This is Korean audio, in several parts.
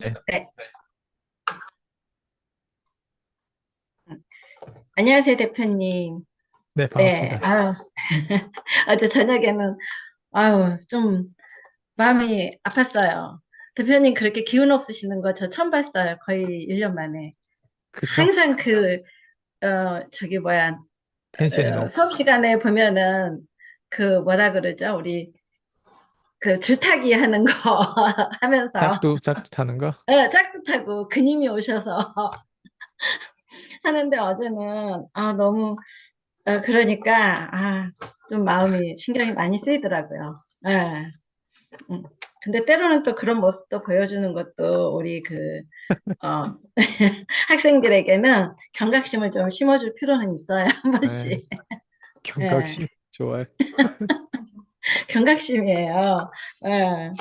네, 네. 음. 안녕하세요, 대표님. 네, 네, 반갑습니다. 아유, 어제 저녁에는, 아유, 좀 마음이 아팠어요. 대표님 그렇게 기운 없으시는 거 저 처음 봤어요. 거의 1년 만에. 그쵸? 항상 저기 뭐야, 텐션이 너무, 수업 시간에 보면은 그 뭐라 그러죠? 우리 그 줄타기 하는 거 하면서, 짝도 타는 거? 짝도 타고 그님이 오셔서 하는데 어제는, 너무 그러니까, 좀 마음이, 신경이 많이 쓰이더라고요. 예. 음. 근데 때로는 또 그런 모습도 보여주는 것도 우리 어, 학생들에게는 경각심을 좀 심어줄 필요는 있어요. 한 네, 번씩. 예. 경각심. 좋아요. 경각심이에요. 예.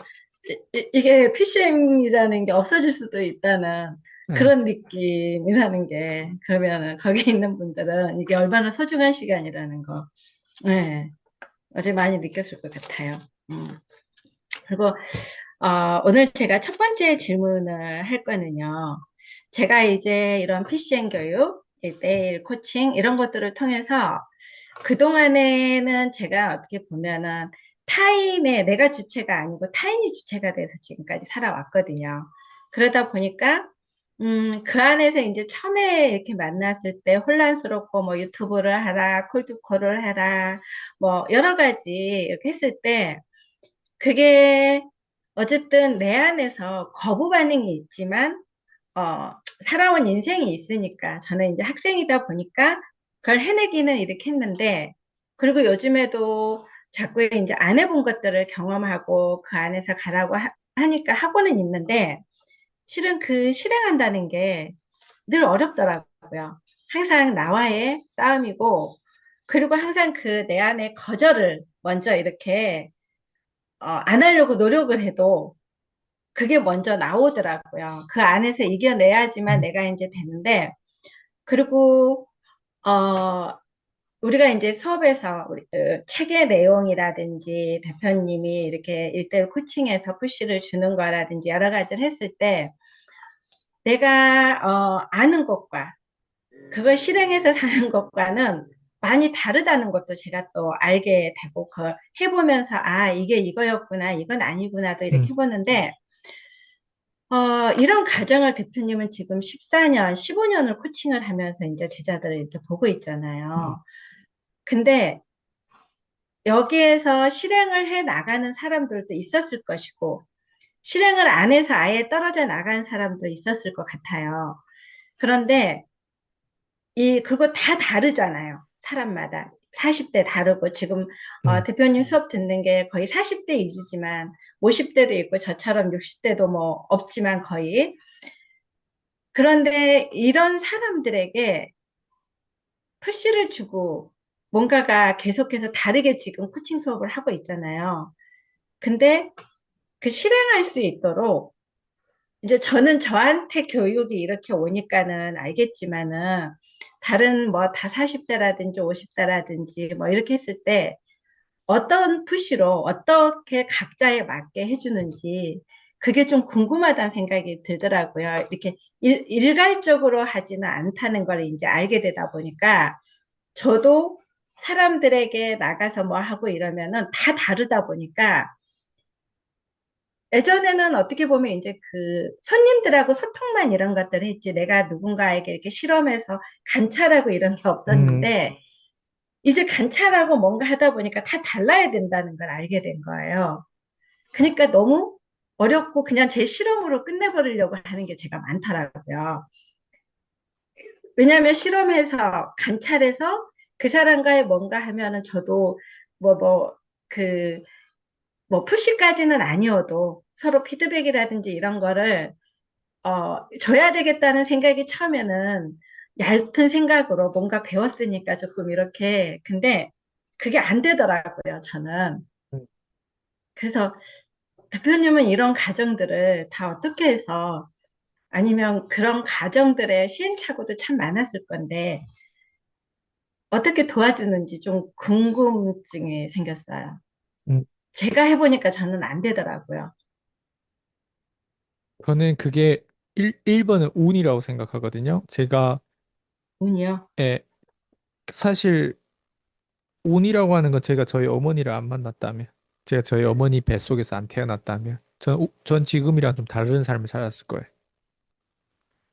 이게 PCM이라는 게 없어질 수도 있다는 네, 그런 느낌이라는 게, 그러면은 거기 있는 분들은 이게 얼마나 소중한 시간이라는 거. 예. 어제 많이 느꼈을 것 같아요. 음. 그리고 오늘 제가 첫 번째 질문을 할 거는요. 제가 이제 이런 PCN 교육, 1대1 코칭 이런 것들을 통해서 그동안에는 제가 어떻게 보면은 내가 주체가 아니고 타인이 주체가 돼서 지금까지 살아왔거든요. 그러다 보니까 그 안에서 이제 처음에 이렇게 만났을 때 혼란스럽고 뭐 유튜브를 하라, 콜드콜을 해라, 뭐 여러 가지 이렇게 했을 때 그게 어쨌든 내 안에서 거부 반응이 있지만 어, 살아온 인생이 있으니까 저는 이제 학생이다 보니까 그걸 해내기는 이렇게 했는데 그리고 요즘에도 자꾸 이제 안 해본 것들을 경험하고 그 안에서 가라고 하니까 하고는 있는데 실은 그 실행한다는 게 늘 어렵더라고요. 항상 나와의 싸움이고 그리고 항상 그 내 안에 거절을 먼저 이렇게 안 하려고 노력을 해도 그게 먼저 나오더라고요. 그 안에서 이겨내야지만 음, 내가 이제 되는데, 그리고, 어, 우리가 이제 수업에서 책의 내용이라든지 대표님이 이렇게 일대일 코칭해서 푸시를 주는 거라든지 여러 가지를 했을 때 내가 아는 것과 그걸 실행해서 사는 것과는 많이 다르다는 것도 제가 또 알게 되고 그 해보면서 이게 이거였구나 이건 아니구나도 이렇게 음, 해보는데 이런 과정을 대표님은 지금 14년, 15년을 코칭을 하면서 이제 제자들을 이제 보고 음, 있잖아요. 근데 여기에서 실행을 해 나가는 사람들도 있었을 것이고, 실행을 안 해서 아예 떨어져 나간 사람도 있었을 것 같아요. 그런데 그거 다 다르잖아요. 사람마다. 40대 다르고, 지금, 음, 대표님 수업 듣는 게 거의 40대 이주지만, 50대도 있고, 저처럼 60대도 뭐, 없지만 거의. 그런데 이런 사람들에게 푸시를 주고 뭔가가 계속해서 다르게 지금 코칭 수업을 하고 있잖아요. 근데 그 실행할 수 있도록 이제 저는 저한테 교육이 이렇게 오니까는 알겠지만은 다른 뭐 다 40대라든지 50대라든지 뭐 이렇게 했을 때 어떤 푸시로 어떻게 각자에 맞게 해주는지 그게 좀 궁금하다는 생각이 들더라고요. 이렇게 일괄적으로 하지는 않다는 걸 이제 알게 되다 보니까 저도 사람들에게 나가서 뭐 하고 이러면은 다 다르다 보니까 예전에는 어떻게 보면 이제 그 손님들하고 소통만 이런 것들을 했지 내가 누군가에게 이렇게 실험해서 관찰하고 이런 게 음, 없었는데 이제 관찰하고 뭔가 하다 보니까 다 달라야 된다는 걸 알게 된 거예요. 그러니까 너무 어렵고 그냥 제 실험으로 끝내버리려고 하는 게 제가 많더라고요. 왜냐하면 실험해서 관찰해서 그 사람과의 뭔가 하면은 저도 뭐, 뭐, 그, 뭐, 푸시까지는 아니어도 서로 피드백이라든지 이런 거를, 줘야 되겠다는 생각이 처음에는 얇은 생각으로 뭔가 배웠으니까 조금 이렇게. 근데 그게 안 되더라고요, 저는. 음. 그래서 대표님은 이런 가정들을 다 어떻게 해서 아니면 그런 가정들의 시행착오도 참 많았을 건데 어떻게 도와주는지 좀 궁금증이 생겼어요. 음. 제가 해보니까 저는 안 되더라고요. 저는 그게 1번은 운이라고 생각하거든요. 제가 운이요? 예, 사실 운이라고 하는 건 제가 저희 어머니를 안 만났다면, 제가 저희 어머니 뱃속에서 안 태어났다면, 전 지금이랑 좀 다른 삶을 살았을 거예요.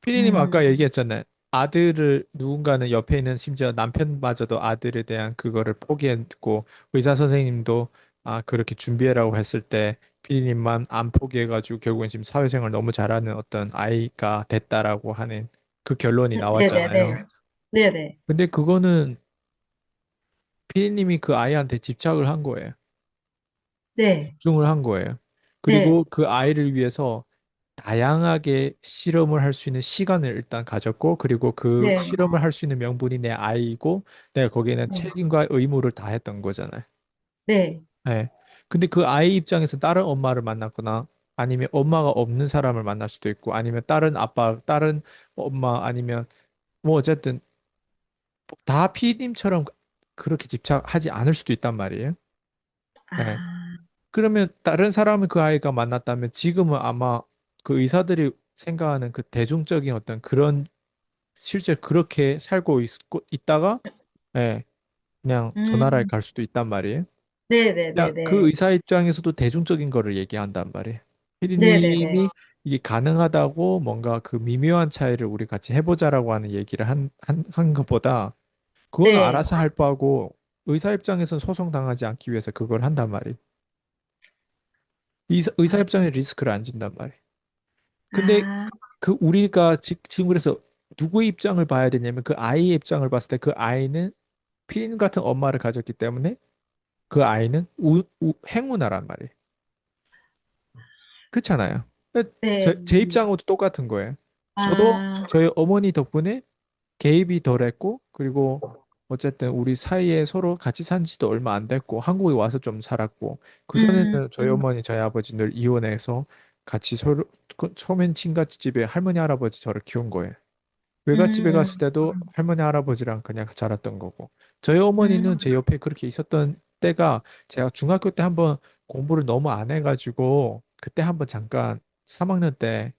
피디님 아까 음, 얘기했잖아요. 아들을 누군가는 옆에 있는 심지어 남편마저도 아들에 대한 그거를 포기했고 의사 선생님도 그렇게 준비해라고 했을 때 피디님만 안 포기해가지고 결국엔 지금 사회생활 너무 잘하는 어떤 아이가 됐다라고 하는 그 결론이 나왔잖아요. 네네네. 네네. 근데 그거는 피디님이 그 아이한테 집착을 한 거예요. 네. 집중을 한 거예요. 그리고 네. 그 아이를 위해서 다양하게 실험을 할 수 있는 시간을 일단 가졌고, 그리고 그 네. 실험을 할 수 있는 명분이 내 아이고, 내가 거기에는 네. 책임과 의무를 다했던 거잖아요. 네. 네. 근데 그 아이 입장에서 다른 엄마를 만났거나, 아니면 엄마가 없는 사람을 만날 수도 있고, 아니면 다른 아빠, 다른 엄마, 아니면 뭐 어쨌든 다 피디님처럼 그렇게 집착하지 않을 수도 있단 말이에요. 네. 아, 그러면 다른 사람을 그 아이가 만났다면 지금은 아마 그 의사들이 생각하는 그 대중적인 어떤 그런 실제 그렇게 살고 있다가 예, 그냥 저 나라에 음, 갈 수도 있단 말이에요. 그냥 그 네네네네. 의사 입장에서도 대중적인 거를 얘기한단 말이에요. 네네네. 피디님이 이게 가능하다고 뭔가 그 미묘한 차이를 우리 같이 해보자라고 하는 얘기를 한 것보다 그건 네. 알아서 할 바고 의사 입장에서는 소송 당하지 않기 위해서 그걸 한단 말이에요. 의사 아, 입장에 리스크를 안 진단 말이에요. 근데 아, 그 우리가 지금 그래서 누구의 입장을 봐야 되냐면 그 아이의 입장을 봤을 때 그 아이는 피인 같은 엄마를 가졌기 때문에 그 아이는 행운아란 말이에요. 그렇잖아요. 네. 제 입장하고도 똑같은 거예요. 저도 아, 저희 어머니 덕분에 개입이 덜했고 그리고 어쨌든 우리 사이에 서로 같이 산 지도 얼마 안 됐고 한국에 와서 좀 살았고 음, 그전에는 저희 어머니 저희 아버지 늘 이혼해서 같이 서로 처음엔 친가집 집에 할머니 할아버지 저를 키운 거예요. 외갓집에 음, 갔을 때도 할머니 할아버지랑 그냥 자랐던 거고 저희 음, 어머니는 제 옆에 그렇게 있었던 때가 제가 중학교 때 한번 공부를 너무 안 해가지고 그때 한번 잠깐 3학년 때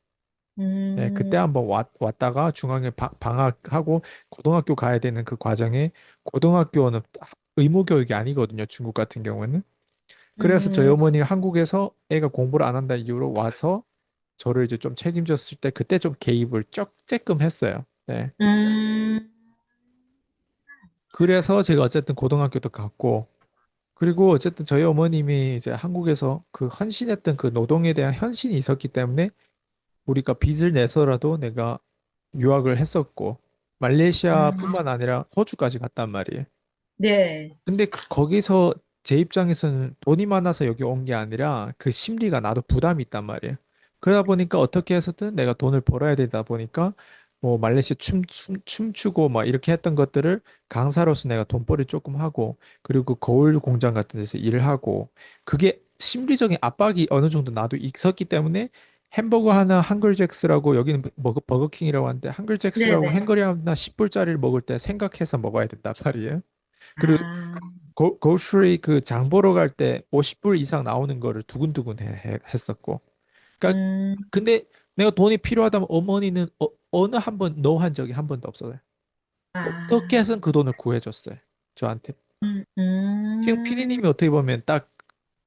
예, 음, 그때 한번 왔다가 중학교 방학하고 고등학교 가야 되는 그 과정에 고등학교는 의무 교육이 아니거든요. 중국 같은 경우는. 그래서 저희 음, 어머니가 한국에서 애가 공부를 안 한다 이유로 와서 저를 이제 좀 책임졌을 때 그때 좀 개입을 조금 했어요. 네. 음, 그래서 제가 어쨌든 고등학교도 갔고 그리고 어쨌든 저희 어머님이 이제 한국에서 그 헌신했던 그 노동에 대한 헌신이 있었기 때문에 우리가 빚을 내서라도 내가 유학을 했었고 음, 말레이시아뿐만 아니라 호주까지 갔단 말이에요. 네. 근데 거기서 제 입장에서는 돈이 많아서 여기 온 게 아니라 그 심리가 나도 부담이 있단 말이에요. 그러다 보니까 어떻게 해서든 내가 돈을 벌어야 되다 보니까 뭐 말레이시아 춤추고 막 이렇게 했던 것들을 강사로서 내가 돈벌이 조금 하고 그리고 거울 공장 같은 데서 일을 하고 그게 심리적인 압박이 어느 정도 나도 있었기 때문에 햄버거 하나 한글잭스라고 여기는 버거킹이라고 하는데 한글잭스라고 네네. 햄버거 하나 10불짜리를 먹을 때 생각해서 먹어야 된단 말이에요. 그리고 아, 고슈리 그 장 보러 갈 때 50불 이상 나오는 거를 두근두근 했었고. 그러니까 음, 근데 내가 돈이 필요하다면 어머니는 어느 한 번 노 한 적이 한 번도 없어요. 어떻게 아, 해서는 그 돈을 구해줬어요. 저한테. 음, 지금 피디님이 어떻게 보면 딱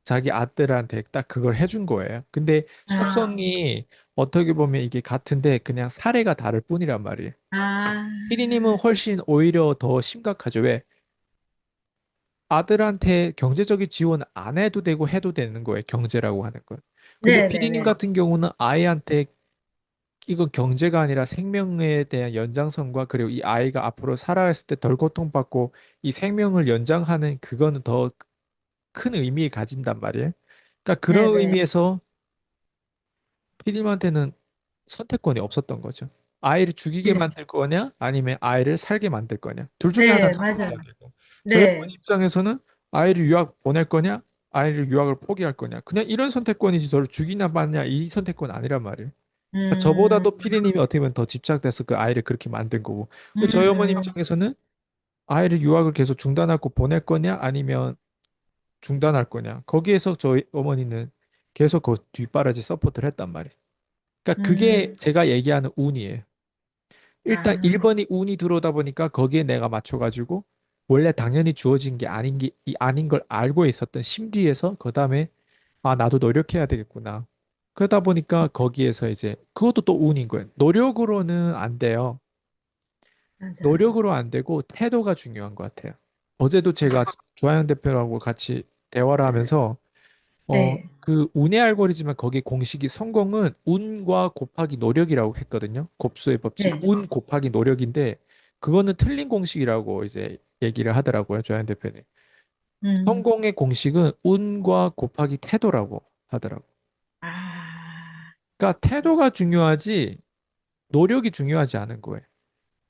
자기 아들한테 딱 그걸 해준 거예요. 근데 아, 속성이 어떻게 보면 이게 같은데 그냥 사례가 다를 뿐이란 말이에요. 아, 피디님은 훨씬 오히려 더 심각하죠. 왜? 아들한테 경제적인 지원 안 해도 되고 해도 되는 거예요. 경제라고 하는 건. 근데 피디님 네네네. 같은 경우는 아이한테 이건 경제가 아니라 생명에 대한 연장선과 그리고 이 아이가 앞으로 살아갔을 때 덜 고통받고 이 생명을 연장하는 그거는 더 큰 의미를 가진단 말이에요. 그러니까 그런 네네. 의미에서 피디님한테는 선택권이 없었던 거죠. 아이를 죽이게 네, 만들 거냐, 아니면 아이를 살게 만들 거냐. 둘 중에 하나 네, 선택해야 맞아요. 되고. 저희 어머니 네. 입장에서는 아이를 유학 보낼 거냐, 아이를 유학을 포기할 거냐. 그냥 이런 선택권이지 저를 죽이나 마냐 이 선택권 아니란 말이에요. 그러니까 음, 저보다도 피디님이 어떻게 보면 더 집착돼서 그 아이를 그렇게 만든 거고. 근데 저희 어머니 음, 입장에서는 아이를 유학을 계속 중단하고 보낼 거냐, 아니면 중단할 거냐. 거기에서 저희 어머니는 계속 그 뒷바라지 서포트를 했단 말이에요. 그러니까 그게 음, 제가 얘기하는 운이에요. 일단 아, 1번이 운이 들어오다 보니까 거기에 내가 맞춰가지고 원래 당연히 주어진 게 아닌 아닌 걸 알고 있었던 심리에서 그다음에 아, 나도 노력해야 되겠구나. 그러다 보니까 거기에서 이제 그것도 또 운인 거예요. 노력으로는 안 돼요. 맞아요. 노력으로 안 되고 태도가 중요한 것 같아요. 어제도 제가 조하영 대표하고 같이 대화를 하면서 네, 그 운의 알고리즘은 거기 공식이 성공은 운과 곱하기 노력이라고 했거든요. 곱수의 법칙. 네, 운 곱하기 노력인데 그거는 틀린 공식이라고 이제 얘기를 하더라고요. 조하영 대표님. 음, 성공의 공식은 운과 곱하기 태도라고 하더라고요. 아, 그러니까 태도가 중요하지 노력이 중요하지 않은 거예요.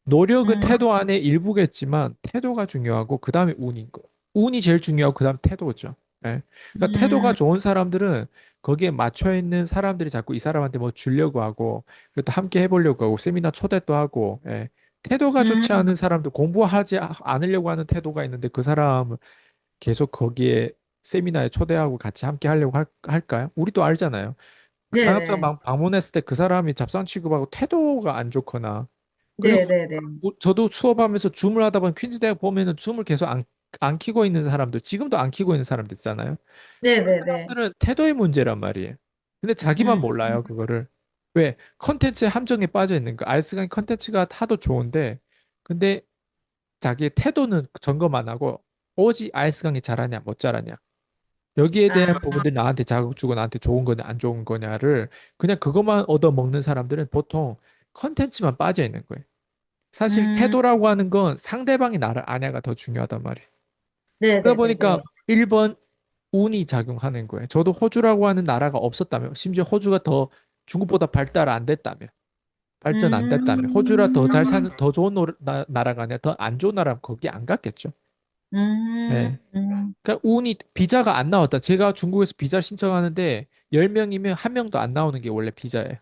노력은 음, 태도 안에 일부겠지만 태도가 중요하고 그 다음에 운인 거. 운이 제일 중요하고 그 다음 태도죠. 예. 그러니까 태도가 음, 좋은 사람들은 거기에 맞춰 있는 사람들이 자꾸 이 사람한테 뭐 주려고 하고 그리고 또 함께 해보려고 하고 세미나 초대도 하고 예. 태도가 좋지 음, 않은 사람도 공부하지 않으려고 하는 태도가 있는데 그 사람은 계속 거기에 세미나에 초대하고 같이 함께 하려고 할까요? 우리도 알잖아요. 그 자격증 네네, 방문했을 때 그 사람이 잡상 취급하고 태도가 안 좋거나 그리고 네네네, 저도 수업하면서 줌을 하다 보면 퀸즈 대학 보면은 줌을 계속 안 키고 있는 사람들 지금도 안 키고 있는 사람들 있잖아요. 그런 네네네, 사람들은 태도의 문제란 말이에요. 근데 자기만 음, 몰라요 그거를. 왜? 컨텐츠의 함정에 빠져 있는 거. 알스강 컨텐츠가 하도 좋은데 근데 자기의 태도는 점검 안 하고 오직 알스강이 잘하냐 못 잘하냐 여기에 대한 아, 부분들이 나한테 자극 주고 나한테 좋은 거냐 안 좋은 거냐를 그냥 그것만 얻어 먹는 사람들은 보통 컨텐츠만 빠져 있는 거예요. 사실 음, 태도라고 하는 건 상대방이 나를 아냐가 더 중요하단 말이에요. 그러다 네네네네, 보니까 1번 운이 작용하는 거예요. 저도 호주라고 하는 나라가 없었다면, 심지어 호주가 더 중국보다 발달 안 됐다면, 발전 안 됐다면, 호주라 더 잘 음, 사는, 더 좋은 나라가 아니라 더 안 좋은 나라면 거기 안 갔겠죠. 네. 음, 그러니까 운이, 비자가 안 나왔다. 제가 중국에서 비자 신청하는데 10명이면 한 명도 안 나오는 게 원래 비자예요.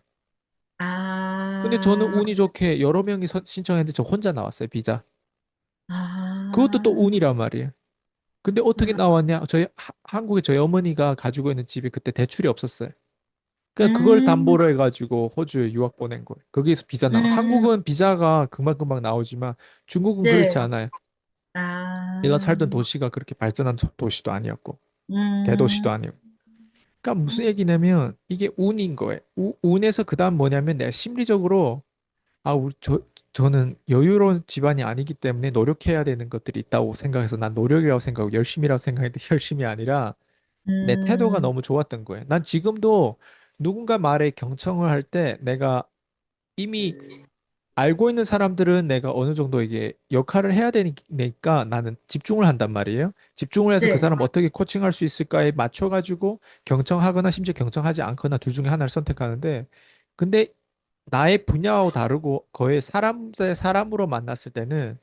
근데 저는 아, 운이 좋게 여러 명이 신청했는데 저 혼자 나왔어요, 비자. 그것도 또 아, 운이란 말이에요. 근데 어떻게 나왔냐? 한국에 저희 어머니가 가지고 있는 집이 그때 대출이 없었어요. 그냥 그걸 음, 담보로 해가지고 호주에 유학 보낸 거예요. 거기에서 비자 나와. 음, 한국은 비자가 금방금방 나오지만 중국은 그렇지 네, 않아요. 내가 아, 살던 도시가 그렇게 발전한 도시도 아니었고 음, 대도시도 아니고. 그러니까 무슨 얘기냐면 이게 운인 거예요. 운에서 그다음 뭐냐면 내가 심리적으로 저는 여유로운 집안이 아니기 때문에 노력해야 되는 것들이 있다고 생각해서 난 노력이라고 생각하고 열심이라고 생각했는데 열심이 아니라 내 태도가 음, 너무 좋았던 거예요. 난 지금도 누군가 말에 경청을 할 때 내가 이미 알고 있는 사람들은 내가 어느 정도 이게 역할을 해야 되니까 나는 집중을 한단 말이에요. 집중을 해서 그 네, 사람 어떻게 코칭할 수 있을까에 맞춰가지고 경청하거나 심지어 경청하지 않거나 둘 중에 하나를 선택하는데 근데 나의 분야하고 다르고 거의 사람 대 사람으로 만났을 때는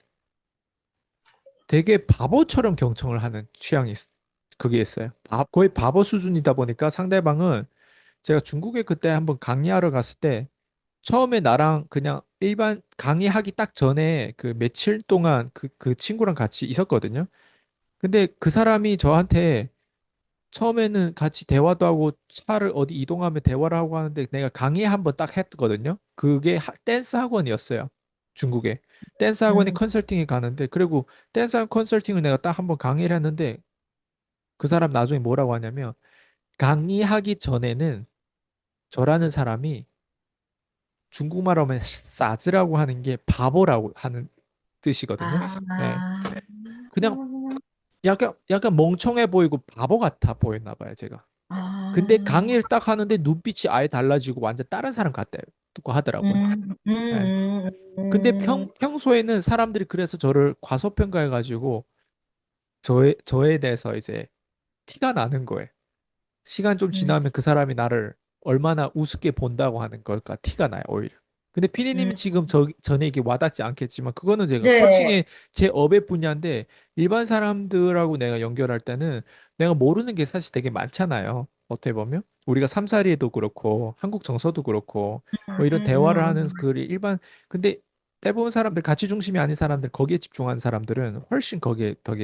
되게 바보처럼 경청을 하는 그게 있어요. 거의 바보 수준이다 보니까 상대방은 제가 중국에 그때 한번 강의하러 갔을 때 처음에 나랑 그냥 일반 강의하기 딱 전에 그 며칠 동안 그 친구랑 같이 있었거든요. 근데 그 사람이 저한테 처음에는 같이 대화도 하고 차를 어디 이동하면 대화를 하고 하는데 내가 강의 한번 딱 했거든요. 그게 댄스 학원이었어요. 중국에. 댄스 학원에 음, 컨설팅에 가는데 그리고 댄스 학원 컨설팅을 내가 딱 한번 강의를 했는데 그 사람 나중에 뭐라고 하냐면 강의하기 전에는 저라는 사람이 중국말 하면 싸즈라고 하는 게 바보라고 하는 뜻이거든요. 아, 예. 그냥 약간 멍청해 보이고 바보 같아 보였나 봐요, 제가. 근데 아, 강의를 딱 하는데 눈빛이 아예 달라지고 완전 다른 사람 같다고 하더라고요. 예. 근데 평소에는 사람들이 그래서 저를 과소평가해가지고 저에 대해서 이제 티가 나는 거예요. 시간 좀 음, 지나면 그 사람이 나를 얼마나 우습게 본다고 하는 걸까 티가 나요, 오히려. 근데 피디님은 음, 지금 전에 이게 와닿지 않겠지만 그거는 제가 네, 코칭의 제 업의 분야인데 일반 사람들하고 내가 연결할 때는 내가 모르는 게 사실 되게 많잖아요. 어떻게 보면 우리가 삼사리에도 그렇고 한국 정서도 그렇고 뭐 이런 대화를 하는 그 일반 근데 대부분 사람들 가치 중심이 아닌 사람들 거기에 집중하는 사람들은 훨씬 거기에 더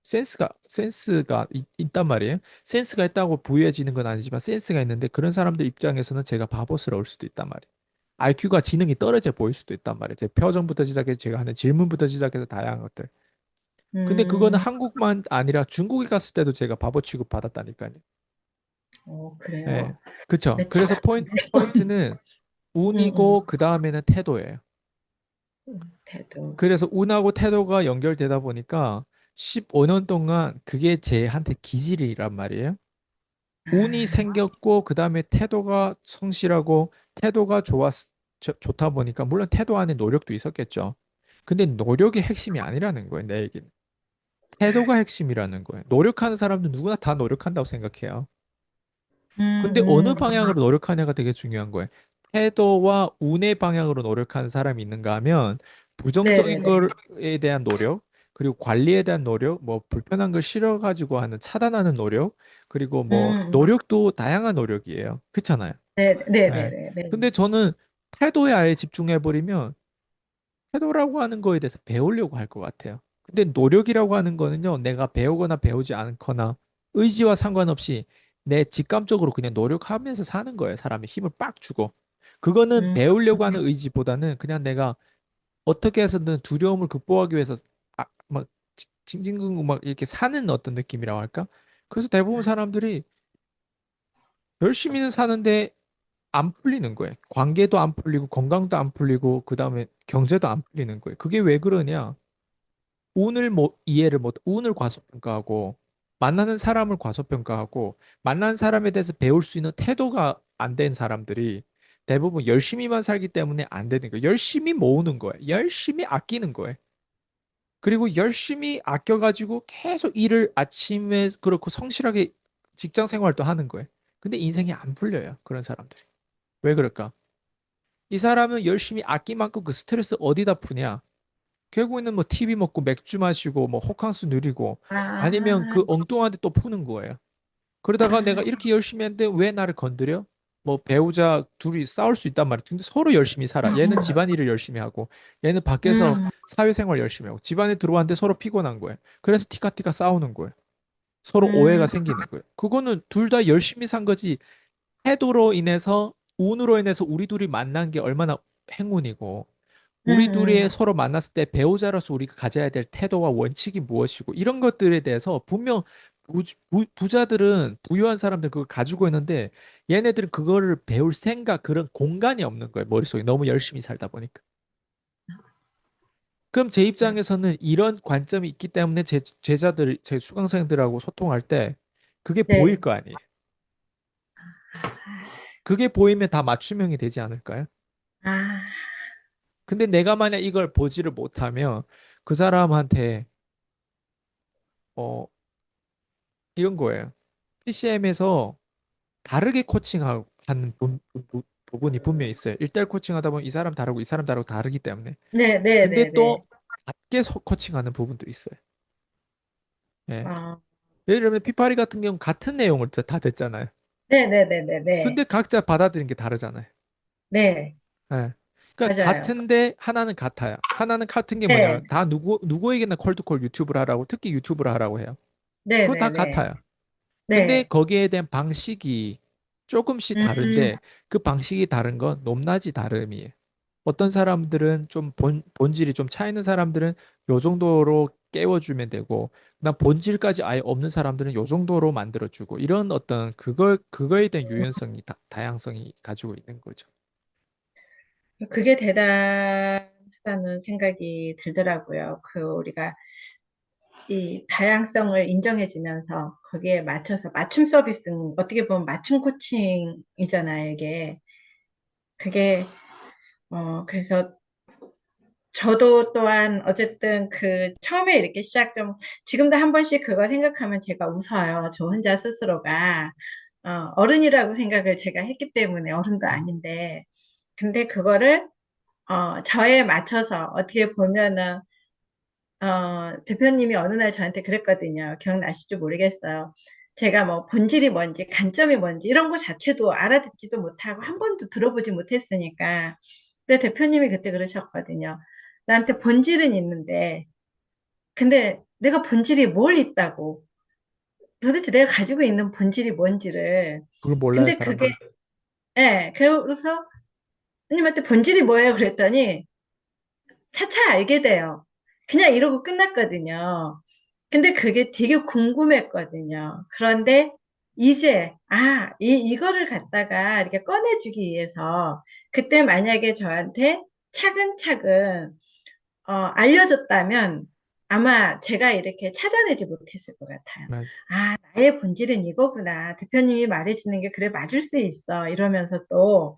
센스가 있단 말이에요. 센스가 있다고 부유해지는 건 아니지만 센스가 있는데 그런 사람들 입장에서는 제가 바보스러울 수도 있단 말이에요. IQ가 지능이 떨어져 보일 수도 있단 말이에요. 제 표정부터 시작해서 제가 하는 질문부터 시작해서 다양한 것들. 근데 그거는 음, 한국만 아니라 중국에 갔을 때도 제가 바보 취급 받았다니까요. 예. 그래요. 그쵸. 매치가 그래서 포인트는 운이고 음, 그 다음에는 태도예요. 태도. 그래서 운하고 태도가 연결되다 보니까 15년 동안 그게 제한테 기질이란 말이에요. 운이 아, 생겼고 그다음에 태도가 성실하고 태도가 좋다 보니까 물론 태도 안에 노력도 있었겠죠. 근데 노력이 핵심이 아니라는 거예요, 내 얘기는. 태도가 핵심이라는 거예요. 노력하는 사람도 누구나 다 노력한다고 생각해요. 근데 어느 음, 방향으로 노력하냐가 되게 중요한 거예요. 태도와 운의 방향으로 노력하는 사람이 있는가 하면 부정적인 네네네. 거에 대한 노력, 그리고 관리에 대한 노력, 뭐 불편한 걸 싫어가지고 하는 차단하는 노력, 그리고 뭐 음, 노력도 다양한 노력이에요. 그렇잖아요. 네. 네네네네. 근데 저는 태도에 아예 집중해버리면 태도라고 하는 거에 대해서 배우려고 할 것 같아요. 근데 노력이라고 하는 거는요, 내가 배우거나 배우지 않거나 의지와 상관없이 내 직감적으로 그냥 노력하면서 사는 거예요. 사람이 힘을 빡 주고. 그거는 음, 배우려고 하는 의지보다는 그냥 내가 어떻게 해서든 두려움을 극복하기 위해서 막 징징긋긋 막 이렇게 사는 어떤 느낌이라고 할까? 그래서 대부분 사람들이 열심히는 사는데 안 풀리는 거예요. 관계도 안 풀리고 건강도 안 풀리고 그다음에 경제도 안 풀리는 거예요. 그게 왜 그러냐? 운을 과소평가하고 만나는 사람을 과소평가하고 만난 사람에 대해서 배울 수 있는 태도가 안 된 사람들이 대부분 열심히만 살기 때문에 안 되는 거예요. 열심히 모으는 거예요. 열심히 아끼는 거예요. 그리고 열심히 아껴가지고 계속 일을 아침에 그렇고 성실하게 직장 생활도 하는 거예요. 근데 인생이 안 풀려요. 그런 사람들이. 왜 그럴까? 이 사람은 열심히 아낀 만큼 그 스트레스 어디다 푸냐? 결국에는 뭐 TV 먹고 맥주 마시고 뭐 호캉스 누리고 아니면 아, 그 엉뚱한 데 또 푸는 거예요. 그러다가 내가 아, 이렇게 열심히 했는데 왜 나를 건드려? 뭐 배우자 둘이 싸울 수 있단 말이야. 근데 서로 열심히 살아. 얘는 집안일을 열심히 하고 얘는 밖에서 음, 사회생활 열심히 하고 집안에 들어왔는데 서로 피곤한 거예요. 그래서 티카티카 싸우는 거예요. 서로 오해가 음, 생기는 거예요. 그거는 둘 다 열심히 산 거지. 태도로 인해서 운으로 인해서 우리 둘이 만난 게 얼마나 행운이고 우리 둘이 음. 서로 만났을 때 배우자로서 우리가 가져야 될 태도와 원칙이 무엇이고 이런 것들에 대해서 분명 부자들은 부유한 사람들 그걸 가지고 있는데 얘네들은 그거를 배울 생각 그런 공간이 없는 거예요. 머릿속에 너무 열심히 살다 보니까. 그럼 제 입장에서는 이런 관점이 있기 때문에 제 제자들, 제 수강생들하고 소통할 때 그게 보일 네. 거 아니에요. 그게 보이면 다 맞춤형이 되지 않을까요? 아, 근데 내가 만약 이걸 보지를 못하면 그 사람한테 어 이런 거예요. PCM에서 다르게 코칭하는 부분이 분명히 있어요. 1대1 코칭하다 보면 이 사람 다르고 이 사람 다르고 다르기 때문에. 근데 네네네네. 또 같게 코칭하는 부분도 있어요. 예. 아, 예를 들면 피파리 같은 경우는 같은 내용을 다 됐잖아요. 네네네네네. 근데 각자 받아들이는 게 다르잖아요. 네, 예. 그러니까 맞아요. 같은데 하나는 같아요. 하나는 같은 게 네, 뭐냐면 다 누구에게나 콜드콜 유튜브를 하라고 특히 유튜브를 하라고 해요. 그거 다 네네네. 같아요. 근데 네. 거기에 대한 방식이 조금씩 음, 다른데 그 방식이 다른 건 높낮이 다름이에요. 어떤 사람들은 좀 본질이 좀 차 있는 사람들은 요 정도로 깨워주면 되고, 난 본질까지 아예 없는 사람들은 요 정도로 만들어주고, 이런 어떤 그거에 대한 유연성이, 다양성이 가지고 있는 거죠. 그게 대단하다는 생각이 들더라고요. 우리가 이 다양성을 인정해주면서 거기에 맞춰서 맞춤 서비스는 어떻게 보면 맞춤 코칭이잖아요, 이게. 그게, 그래서 저도 또한 어쨌든 처음에 이렇게 지금도 한 번씩 그거 생각하면 제가 웃어요. 저 혼자 스스로가. 어른이라고 생각을 제가 했기 때문에 어른도 아닌데. 근데 그거를, 저에 맞춰서 어떻게 보면은, 대표님이 어느 날 저한테 그랬거든요. 기억나실지 모르겠어요. 제가 뭐 본질이 뭔지, 관점이 뭔지, 이런 거 자체도 알아듣지도 못하고 한 번도 들어보지 못했으니까. 근데 대표님이 그때 그러셨거든요. 나한테 본질은 있는데, 근데 내가 본질이 뭘 있다고. 도대체 내가 가지고 있는 본질이 뭔지를. 그걸 몰라요, 근데 그게, 사람들은. 예, 그래서 선생님한테 본질이 뭐예요? 그랬더니 차차 알게 돼요. 그냥 이러고 끝났거든요. 근데 그게 되게 궁금했거든요. 그런데 이제, 이거를 갖다가 이렇게 꺼내주기 위해서 그때 만약에 저한테 차근차근, 알려줬다면 아마 제가 이렇게 찾아내지 못했을 것 같아요. 맞- 나의 본질은 이거구나. 대표님이 말해주는 게 그래, 맞을 수 있어. 이러면서 또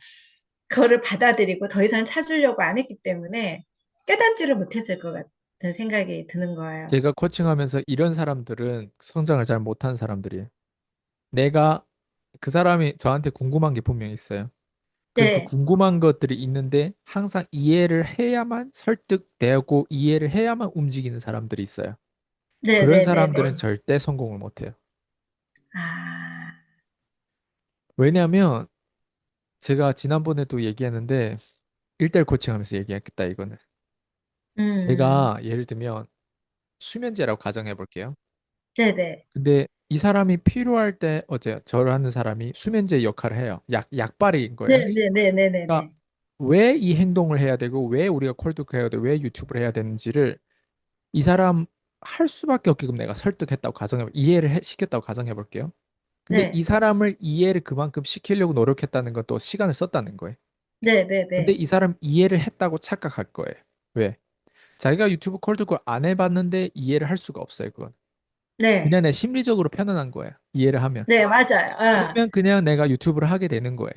그거를 받아들이고 더 이상 찾으려고 안 했기 때문에 깨닫지를 못했을 것 같은 생각이 드는 거예요. 제가 코칭하면서 이런 사람들은 성장을 잘 못한 사람들이에요. 내가 그 사람이 저한테 궁금한 게 분명히 있어요. 그럼 그 네, 궁금한 것들이 있는데 항상 이해를 해야만 설득되고 이해를 해야만 움직이는 사람들이 있어요. 네, 그런 네, 네, 사람들은 네. 절대 성공을 못해요. 아, 왜냐하면 제가 지난번에도 얘기했는데 1대1 코칭하면서 얘기했겠다 이거는. 음, 제가 예를 들면 수면제라고 가정해 볼게요. 네, 네, 근데 이 사람이 필요할 때 어제 저를 하는 사람이 수면제 역할을 해요. 약발인 네, 거예요. 네, 네, 네, 네, 그러니까 네, 왜 이 행동을 해야 되고 왜 우리가 콜드해야 되고 왜 유튜브를 해야 되는지를 이 사람 할 수밖에 없게끔 내가 설득했다고 시켰다고 가정해 볼게요. 근데 이 네, 사람을 이해를 그만큼 시키려고 노력했다는 건 또 시간을 썼다는 거예요. 네, 네, 근데 네, 이 사람 이해를 했다고 착각할 거예요. 왜? 자기가 유튜브 콜드콜 안 해봤는데 이해를 할 수가 없어요, 그건. 네, 그냥 내 심리적으로 편안한 거예요. 이해를 하면. 네, 맞아요. 그러면 그냥 내가 유튜브를 하게 되는 거예요.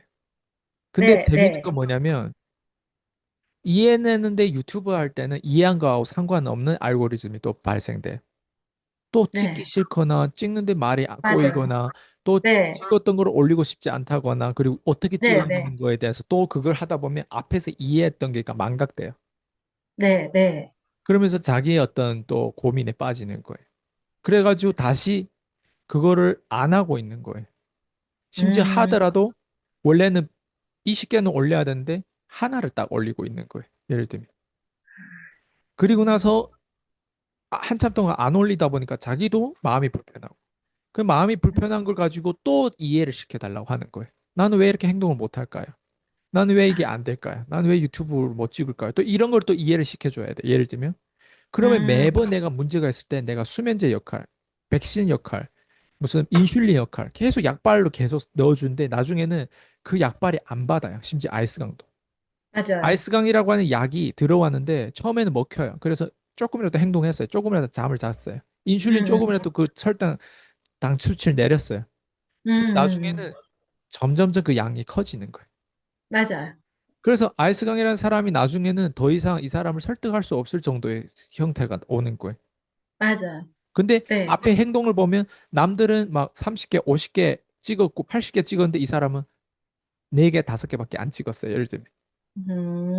근데 네, 재밌는 네, 건 뭐냐면 이해했는데 유튜브 할 때는 이해한 거하고 상관없는 알고리즘이 또 발생돼. 또 찍기 네, 싫거나 찍는데 말이 안 맞아요. 꼬이거나 또 네, 찍었던 걸 올리고 싶지 않다거나 그리고 어떻게 네, 찍었냐는 네, 거에 대해서 또 그걸 하다 보면 앞에서 이해했던 게 망각돼요. 네, 네, 그러면서 자기의 어떤 또 고민에 빠지는 거예요. 그래가지고 다시 그거를 안 하고 있는 거예요. 심지어 음, 하더라도 원래는 20개는 올려야 되는데 하나를 딱 올리고 있는 거예요. 예를 들면. 그리고 나서 한참 동안 안 올리다 보니까 자기도 마음이 불편하고 그 마음이 불편한 걸 가지고 또 이해를 시켜달라고 하는 거예요. 나는 왜 이렇게 행동을 못 할까요? 나는 왜 이게 안 될까요? 나는 왜 유튜브를 못 찍을까요? 또 이런 걸 또 이해를 시켜줘야 돼. 예를 들면. 그러면 음, 매번 내가 문제가 있을 때 내가 수면제 역할, 백신 역할, 무슨 인슐린 역할 계속 약발로 계속 넣어주는데 나중에는 그 약발이 안 받아요. 심지어 아이스강도. 맞아요. 아이스강이라고 하는 약이 들어왔는데 처음에는 먹혀요. 그래서 조금이라도 행동했어요. 조금이라도 잠을 잤어요. 인슐린 음, 조금이라도 그 설탕 당 수치를 내렸어요. 음, 근데 음, 나중에는 점점점 그 양이 커지는 거예요. 맞아요. 그래서 아이스강이라는 사람이 나중에는 더 이상 이 사람을 설득할 수 없을 정도의 형태가 오는 거예요. 맞아요. 근데 네, 앞에 행동을 보면 남들은 막 30개, 50개 찍었고 80개 찍었는데 이 사람은 4개, 5개밖에 안 찍었어요. 예를 들면.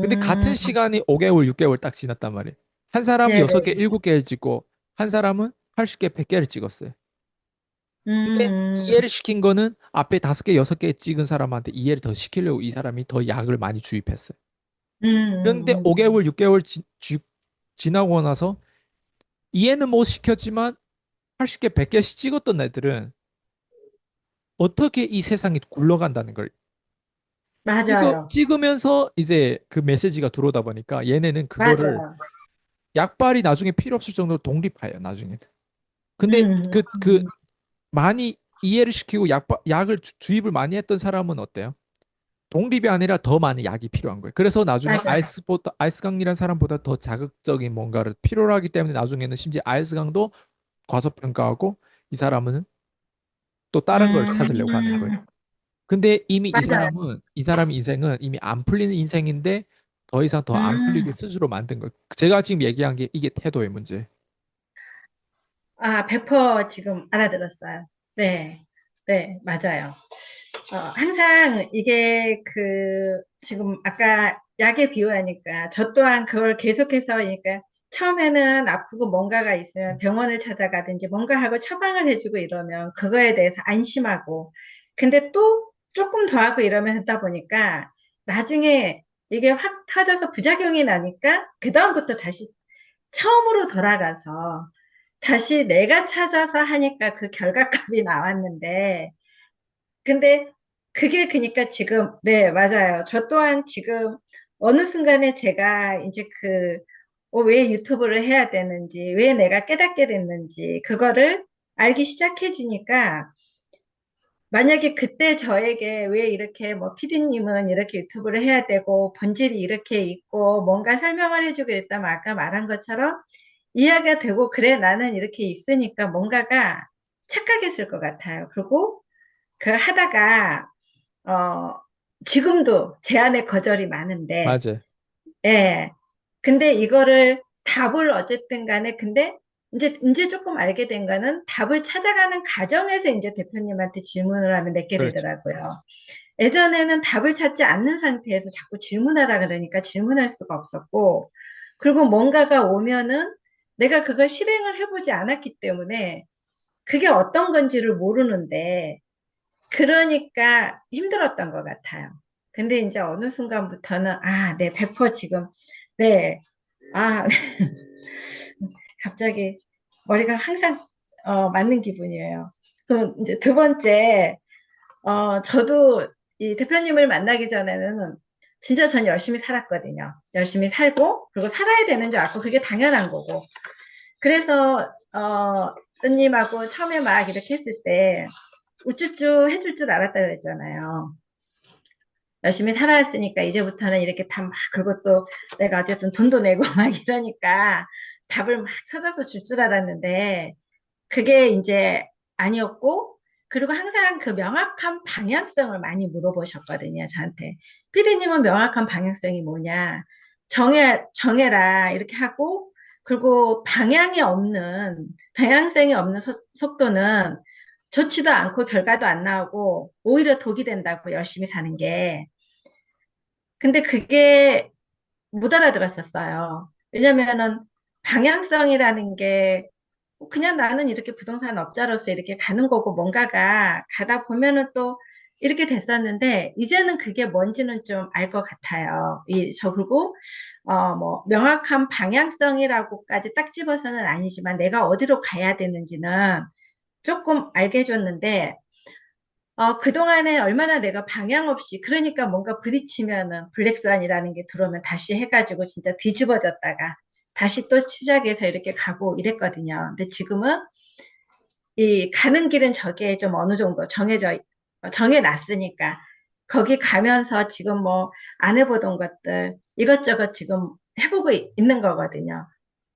근데 같은 음, 시간이 5개월, 6개월 딱 지났단 말이에요. 한 사람은 네, 6개, 네, 7개를 찍고 한 사람은 80개, 100개를 찍었어요. 근데 음, 이해를 시킨 거는 앞에 5개, 6개 찍은 사람한테 이해를 더 시키려고 이 사람이 더 약을 많이 주입했어요. 그런데 음, 5개월, 6개월 지나고 나서 이해는 못 시켰지만 80개, 100개씩 찍었던 애들은 어떻게 이 세상이 굴러간다는 걸 맞아요. 찍으면서 이제 그 메시지가 들어오다 보니까 얘네는 그거를 맞아요. 약발이 나중에 필요 없을 정도로 독립해요, 나중에는. 근데 음, 그 많이 이해를 시키고 약을 주입을 많이 했던 사람은 어때요? 독립이 아니라 더 많은 약이 필요한 거예요. 그래서 나중에 맞아요. 아이스강이라는 사람보다 더 자극적인 뭔가를 필요로 하기 때문에 나중에는 심지어 아이스강도 과소평가하고 이 사람은 또 다른 걸 찾으려고 하는 거예요. 음, 근데 이미 맞아요. 이 사람의 인생은 이미 안 풀리는 인생인데 더 이상 더 안 음, 풀리게 스스로 만든 거예요. 제가 지금 얘기한 게 이게 태도의 문제. 100% 지금 알아들었어요. 네, 네, 맞아요. 항상 이게 지금 아까 약에 비유하니까 저 또한 그걸 계속해서, 그러니까 처음에는 아프고 뭔가가 있으면 병원을 찾아가든지 뭔가 하고 처방을 해주고 이러면 그거에 대해서 안심하고, 근데 또 조금 더 하고 이러면 하다 보니까 나중에 이게 확 터져서 부작용이 나니까 그다음부터 다시 처음으로 돌아가서 다시 내가 찾아서 하니까 그 결과값이 나왔는데, 근데 그게 그니까 지금, 네, 맞아요. 저 또한 지금 어느 순간에 제가 이제 왜 유튜브를 해야 되는지, 왜 내가 깨닫게 됐는지, 그거를 알기 시작해지니까, 만약에 그때 저에게 왜 이렇게 뭐 피디님은 이렇게 유튜브를 해야 되고, 본질이 이렇게 있고, 뭔가 설명을 해주고 있다면 아까 말한 것처럼 이해가 되고, 그래, 나는 이렇게 있으니까 뭔가가 착각했을 것 같아요. 그리고 그 하다가 어, 지금도 제 안에 거절이 많은데, 맞아. 예. 근데 이거를 답을 어쨌든 간에, 근데 이제 조금 알게 된 거는 답을 찾아가는 과정에서 이제 대표님한테 질문을 하면 내게 그렇지. 되더라고요. 예전에는 답을 찾지 않는 상태에서 자꾸 질문하라 그러니까 질문할 수가 없었고, 그리고 뭔가가 오면은 내가 그걸 실행을 해보지 않았기 때문에 그게 어떤 건지를 모르는데, 그러니까 힘들었던 것 같아요. 근데 이제 어느 순간부터는, 네, 100% 지금, 네, 아, 갑자기 머리가 항상, 맞는 기분이에요. 그럼 이제 두 번째, 저도 이 대표님을 만나기 전에는 진짜 전 열심히 살았거든요. 열심히 살고, 그리고 살아야 되는 줄 알고, 그게 당연한 거고. 그래서, 은님하고 처음에 막 이렇게 했을 때, 우쭈쭈 해줄 줄 알았다 그랬잖아요. 열심히 살아왔으니까 이제부터는 이렇게 다 막, 그리고 또 내가 어쨌든 돈도 내고 막 이러니까 답을 막 찾아서 줄 줄 알았는데 그게 이제 아니었고, 그리고 항상 그 명확한 방향성을 많이 물어보셨거든요, 저한테. 피디님은 명확한 방향성이 뭐냐? 정해라. 이렇게 하고, 그리고 방향성이 없는 속도는 좋지도 않고 결과도 안 나오고 오히려 독이 된다고 열심히 사는 게. 근데 그게 못 알아들었었어요. 왜냐면은 방향성이라는 게 그냥 나는 이렇게 부동산 업자로서 이렇게 가는 거고 뭔가가 가다 보면은 또 이렇게 됐었는데 이제는 그게 뭔지는 좀 알 것 같아요. 그리고 뭐 명확한 방향성이라고까지 딱 집어서는 아니지만 내가 어디로 가야 되는지는 조금 알게 해줬는데 그동안에 얼마나 내가 방향 없이, 그러니까 뭔가 부딪히면은 블랙스완이라는 게 들어오면 다시 해가지고 진짜 뒤집어졌다가 다시 또 시작해서 이렇게 가고 이랬거든요. 근데 지금은 이 가는 길은 저게 좀 어느 정도 정해놨으니까 거기 가면서 지금 뭐 안 해보던 것들 이것저것 지금 해보고 있는 거거든요.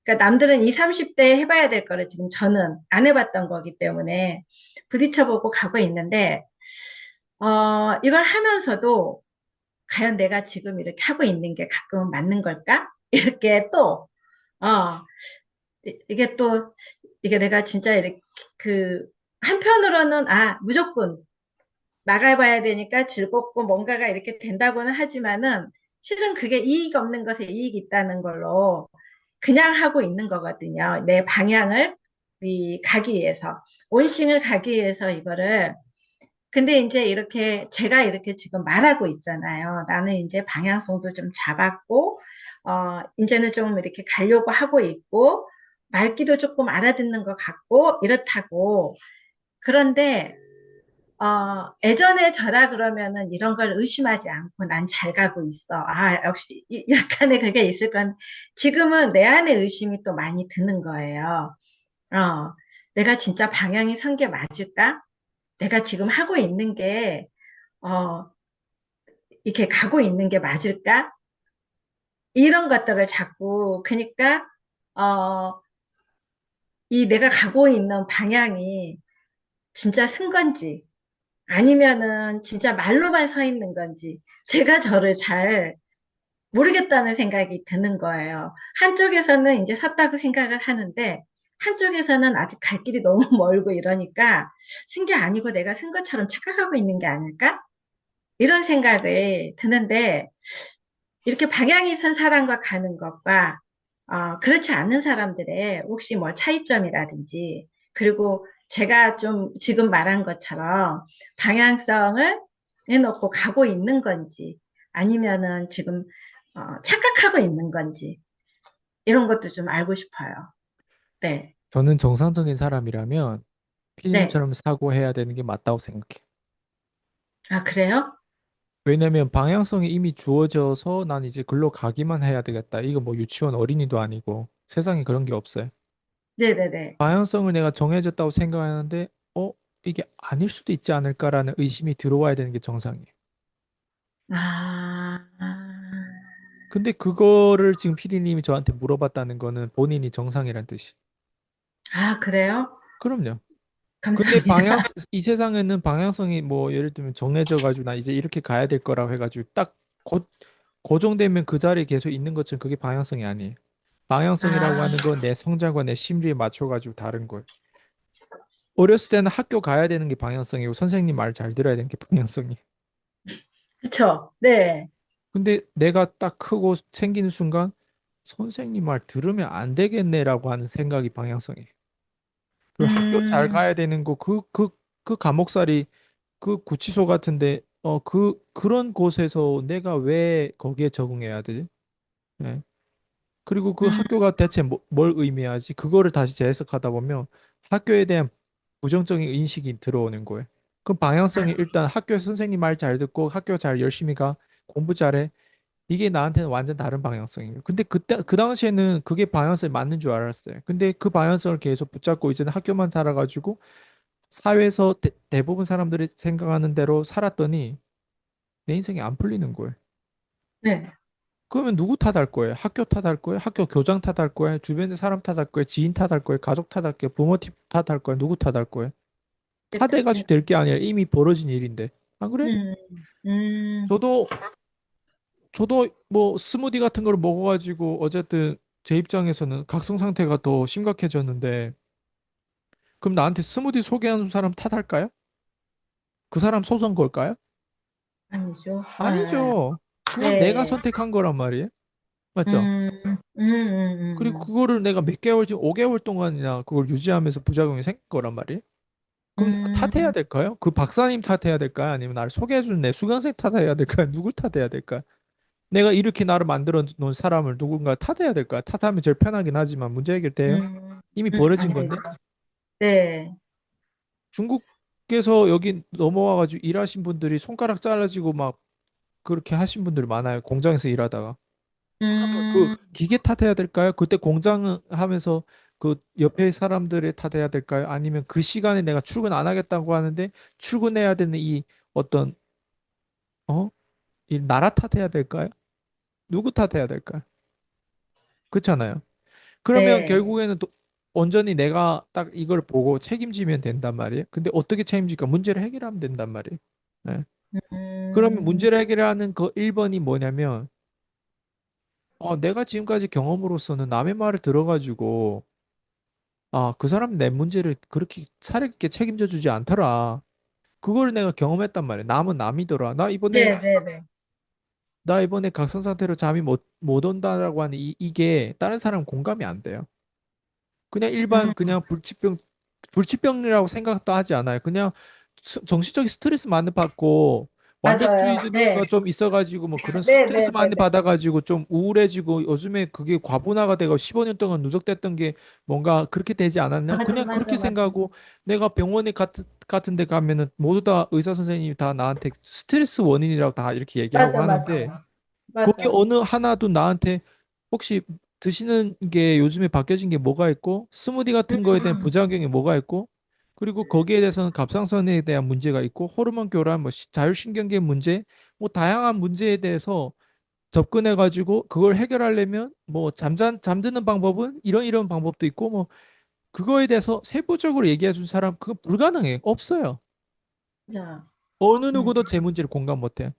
그러니까 남들은 20, 30대 해봐야 될 거를 지금 저는 안 해봤던 거기 때문에 부딪혀보고 가고 있는데, 이걸 하면서도 과연 내가 지금 이렇게 하고 있는 게 가끔은 맞는 걸까? 이렇게 또, 어, 이게 또, 이게 내가 진짜 이렇게 한편으로는, 무조건 나가봐야 되니까 즐겁고 뭔가가 이렇게 된다고는 하지만은 실은 그게 이익 없는 것에 이익이 있다는 걸로 그냥 하고 있는 거거든요. 내 방향을 가기 위해서, 온싱을 가기 위해서 이거를. 근데 이제 이렇게 제가 이렇게 지금 말하고 있잖아요. 나는 이제 방향성도 좀 잡았고, 이제는 좀 이렇게 가려고 하고 있고, 말귀도 조금 알아듣는 것 같고, 이렇다고. 그런데, 예전에 저라 그러면은 이런 걸 의심하지 않고 난 잘 가고 있어. 역시 약간의 그게 있을 건 지금은 내 안에 의심이 또 많이 드는 거예요. 어, 내가 진짜 방향이 선 게 맞을까? 내가 지금 하고 있는 게, 어, 이렇게 가고 있는 게 맞을까? 이런 것들을 자꾸, 그러니까, 어, 이 내가 가고 있는 방향이 진짜 쓴 건지, 아니면은 진짜 말로만 서 있는 건지, 제가 저를 잘 모르겠다는 생각이 드는 거예요. 한쪽에서는 이제 섰다고 생각을 하는데, 한쪽에서는 아직 갈 길이 너무 멀고 이러니까, 쓴 게 아니고 내가 쓴 것처럼 착각하고 있는 게 아닐까? 이런 생각이 드는데, 이렇게 방향이 선 사람과 가는 것과, 그렇지 않는 사람들의 혹시 뭐 차이점이라든지, 그리고 제가 좀 지금 말한 것처럼 방향성을 해놓고 가고 있는 건지, 아니면은 지금, 착각하고 있는 건지, 이런 것도 좀 알고 싶어요. 네. 저는 정상적인 사람이라면 네. 피디님처럼 사고해야 되는 게 맞다고 생각해. 아, 그래요? 왜냐면 방향성이 이미 주어져서 난 이제 글로 가기만 해야 되겠다. 이거 뭐 유치원 어린이도 아니고 세상에 그런 게 없어요. 네네네. 방향성을 내가 정해졌다고 생각하는데, 이게 아닐 수도 있지 않을까라는 의심이 들어와야 되는 게 정상이에요. 아, 근데 그거를 지금 피디님이 저한테 물어봤다는 거는 본인이 정상이란 뜻이. 아, 그래요? 그럼요. 근데 감사합니다. 이 세상에는 방향성이 뭐 예를 들면 정해져 가지고 나 이제 이렇게 가야 될 거라고 해가지고 딱 고정되면 그 자리에 계속 있는 것처럼 그게 방향성이 아니에요. 방향성이라고 아, 하는 건 내 성장과 내 심리에 맞춰가지고 다른 거예요. 어렸을 때는 학교 가야 되는 게 방향성이고 선생님 말 잘 들어야 되는 게 방향성이에요. 그쵸. 네. 근데 내가 딱 크고 생기는 순간 선생님 말 들으면 안 되겠네라고 하는 생각이 방향성이에요. 그리고 학교 잘 음, 가야 되는 거 그 감옥살이 그 구치소 같은데 그런 곳에서 내가 왜 거기에 적응해야 되지? 예. 그리고 그 음, 학교가 대체 뭘 의미하지? 그거를 다시 재해석하다 보면 학교에 대한 부정적인 인식이 들어오는 거예요. 그럼 방향성이 일단 학교 선생님 말 잘 듣고 학교 잘 열심히 가 공부 잘해 이게 나한테는 완전 다른 방향성이에요. 근데 그 당시에는 그게 방향성이 맞는 줄 알았어요. 근데 그 방향성을 계속 붙잡고 이제는 학교만 살아가지고 사회에서 대부분 사람들이 생각하는 대로 살았더니 내 인생이 안 풀리는 거예요. 네. 그러면 누구 탓할 거예요? 학교 탓할 거예요? 학교 교장 탓할 거예요? 주변의 사람 탓할 거예요? 지인 탓할 거예요? 가족 탓할 거예요? 부모 탓할 거예요? 누구 탓할 거예요? 탓해가지고 될 게 아니라 이미 벌어진 일인데. 안 그래? 음, 음, 저도 저도 뭐 스무디 같은 걸 먹어가지고 어쨌든 제 입장에서는 각성 상태가 더 심각해졌는데 그럼 나한테 스무디 소개하는 사람 탓할까요? 그 사람 소송 걸까요? 아니죠. 네. 아니죠. 그건 내가 네. 선택한 거란 말이에요. 맞죠? 음, 그리고 음. 그거를 내가 몇 개월, 지금 5개월 동안이나 그걸 유지하면서 부작용이 생긴 거란 말이에요. 그럼 내가 탓해야 음, 될까요? 그 박사님 탓해야 될까요? 아니면 나를 소개해준 내 수강생 탓해야 될까요? 누굴 탓해야 될까요? 내가 이렇게 나를 만들어 놓은 사람을 누군가 탓해야 될까요? 탓하면 제일 편하긴 하지만 문제 해결돼요? 이미 벌어진 안 되죠. 건데? 네. 중국에서 여기 넘어와가지고 일하신 분들이 손가락 잘라지고 막 그렇게 하신 분들이 많아요. 공장에서 일하다가. 그러면 그 음, 기계 탓해야 될까요? 그때 공장 하면서 그 옆에 사람들의 탓해야 될까요? 아니면 그 시간에 내가 출근 안 하겠다고 하는데 출근해야 되는 이 어떤 어? 이 나라 탓해야 될까요? 누구 탓해야 될까요? 그렇잖아요. 그러면 네. 결국에는 또 온전히 내가 딱 이걸 보고 책임지면 된단 말이에요. 근데 어떻게 책임질까? 문제를 해결하면 된단 말이에요. 네. 그러면 음, 문제를 해결하는 그 1번이 뭐냐면 내가 지금까지 경험으로서는 남의 말을 들어가지고 그 사람 내 문제를 그렇게 사례있게 책임져 주지 않더라. 그걸 내가 경험했단 말이야. 남은 남이더라. 네네네. 나 이번에 각성 상태로 잠이 못 온다라고 하는 이게 다른 사람 공감이 안 돼요. 그냥 음, 일반 그냥 불치병이라고 생각도 하지 않아요. 그냥 정신적인 스트레스 많이 받고 맞아요. 네. 완벽주의가 좀 있어가지고 뭐 그런 스트레스 많이 네네네네. 받아가지고 좀 우울해지고 요즘에 그게 과부하가 되고 15년 동안 누적됐던 게 뭔가 그렇게 되지 않았냐? 맞아, 그냥 맞아, 그렇게 맞아. 생각하고 내가 병원에 같은 데 가면은 모두 다 의사 선생님이 다 나한테 스트레스 원인이라고 다 이렇게 얘기하고 맞아, 하는데 맞아. 거기 맞아. 어느 하나도 나한테 혹시 드시는 게 요즘에 바뀌어진 게 뭐가 있고 스무디 같은 거에 대한 음, 부작용이 뭐가 있고 그리고 거기에 대해서는 갑상선에 대한 문제가 있고 호르몬 교란 뭐 자율신경계 문제 뭐 다양한 문제에 대해서 접근해 가지고 그걸 해결하려면 뭐 잠드는 방법은 이런 방법도 있고 뭐 그거에 대해서 세부적으로 얘기해 준 사람 그거 불가능해 없어요. 맞아. 어느 음, 누구도 제 문제를 공감 못해.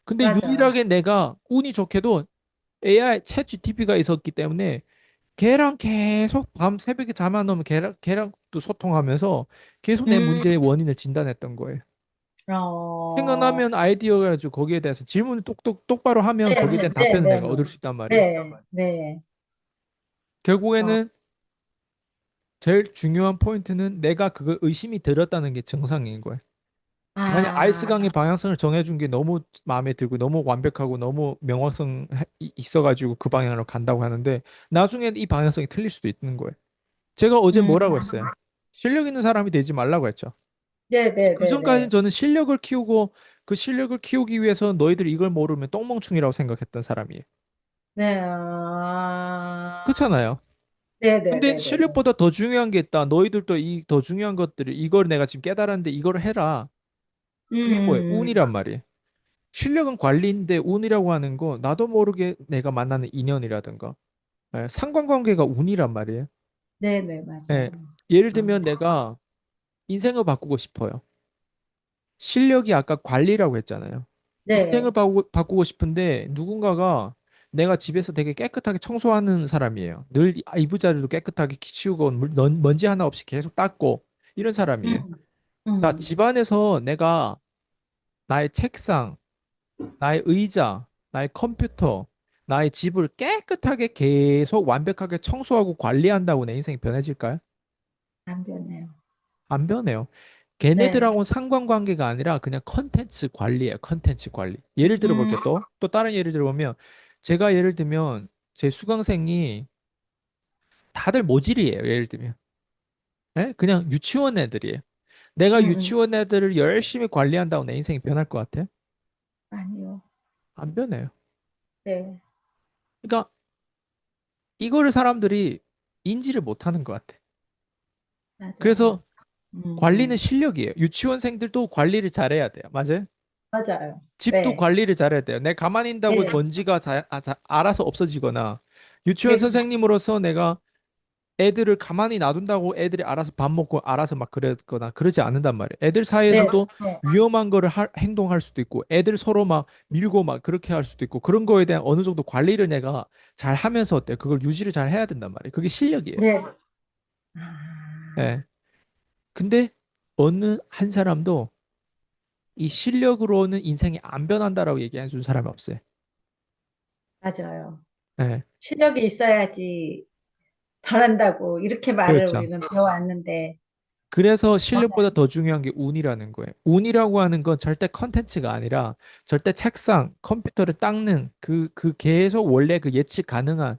근데 맞아. 유일하게 내가 운이 좋게도 AI 챗 GTP가 있었기 때문에 걔랑 계속 밤 새벽에 잠 안 오면 걔랑 또 소통하면서 계속 내 음, 문제의 원인을 진단했던 거예요. 어, 생각나면 아이디어 가지고 거기에 대해서 질문을 똑바로 하면 거기에 대한 답변을 내가 얻을 네네네네. 수 있단 말이에요. 네, 네. 어, 결국에는 제일 중요한 포인트는 내가 그걸 의심이 들었다는 게 정상인 거예요. 만약 아, 아이스강의 방향성을 정해준 게 너무 마음에 들고 너무 완벽하고 너무 명확성 있어가지고 그 방향으로 간다고 하는데 나중에 이 방향성이 틀릴 수도 있는 거예요. 제가 어제 음, 뭐라고 했어요? 실력 있는 사람이 되지 말라고 했죠. 그 전까지는 네네네네. 저는 실력을 키우고 그 실력을 키우기 위해서 너희들이 이걸 모르면 똥멍충이라고 생각했던 사람이에요. 네, 그렇잖아요. 근데 네네네네. 실력보다 더 중요한 게 있다. 너희들도 이 더 중요한 것들을 이걸 내가 지금 깨달았는데 이걸 해라. 그게 뭐예요? 음, 운이란 말이에요. 실력은 관리인데 운이라고 하는 거 나도 모르게 내가 만나는 인연이라든가 상관관계가 운이란 말이에요. 네네, 예, 맞아요. 예를 어, 들면 내가 인생을 바꾸고 싶어요. 실력이 아까 관리라고 했잖아요. 인생을 네. 바꾸고 싶은데 누군가가 내가 집에서 되게 깨끗하게 청소하는 사람이에요. 늘 이부자리도 깨끗하게 치우고 먼지 하나 없이 계속 닦고 이런 사람이에요. 음, 자, 음, 집안에서 내가 나의 책상, 나의 의자, 나의 컴퓨터, 나의 집을 깨끗하게 계속 완벽하게 청소하고 관리한다고 내 인생이 변해질까요? 안 변해요. 안 변해요. 네. 걔네들하고는 상관관계가 아니라 그냥 컨텐츠 관리예요. 컨텐츠 관리. 예를 들어볼게요. 또 다른 예를 들어보면 제가 예를 들면 제 수강생이 다들 모질이에요. 예를 들면. 예? 그냥 유치원 애들이에요. 내가 음, 음, 유치원 애들을 열심히 관리한다고 내 인생이 변할 것 같아요? 아니요. 안 변해요. 네, 그러니까 이거를 사람들이 인지를 못하는 것 같아. 맞아요. 그래서 관리는 음, 실력이에요. 유치원생들도 관리를 잘해야 돼요. 맞아요? 맞아요. 집도 네, 관리를 잘해야 돼요. 내 가만히 있다고 네, 먼지가 알아서 없어지거나 유치원 네, 선생님으로서 내가 애들을 가만히 놔둔다고 애들이 알아서 밥 먹고 알아서 막 그랬거나 그러지 않는단 말이에요. 애들 네, 사이에서도 네, 위험한 거를 행동할 수도 있고 애들 서로 막 밀고 막 그렇게 할 수도 있고 그런 거에 대한 어느 정도 관리를 내가 잘 하면서 어때요? 그걸 유지를 잘 해야 된단 말이에요. 그게 실력이에요. 네. 아, 예. 근데 어느 한 사람도 이 실력으로는 인생이 안 변한다라고 얘기해 준 사람이 없어요. 맞아요. 예. 실력이 있어야지 변한다고 이렇게 말을 그렇죠. 우리는 배워왔는데, 그래서 실력보다 맞아요. 더 중요한 게 운이라는 거예요. 운이라고 하는 건 절대 컨텐츠가 아니라 절대 책상, 컴퓨터를 닦는 그 계속 원래 그 예측 가능한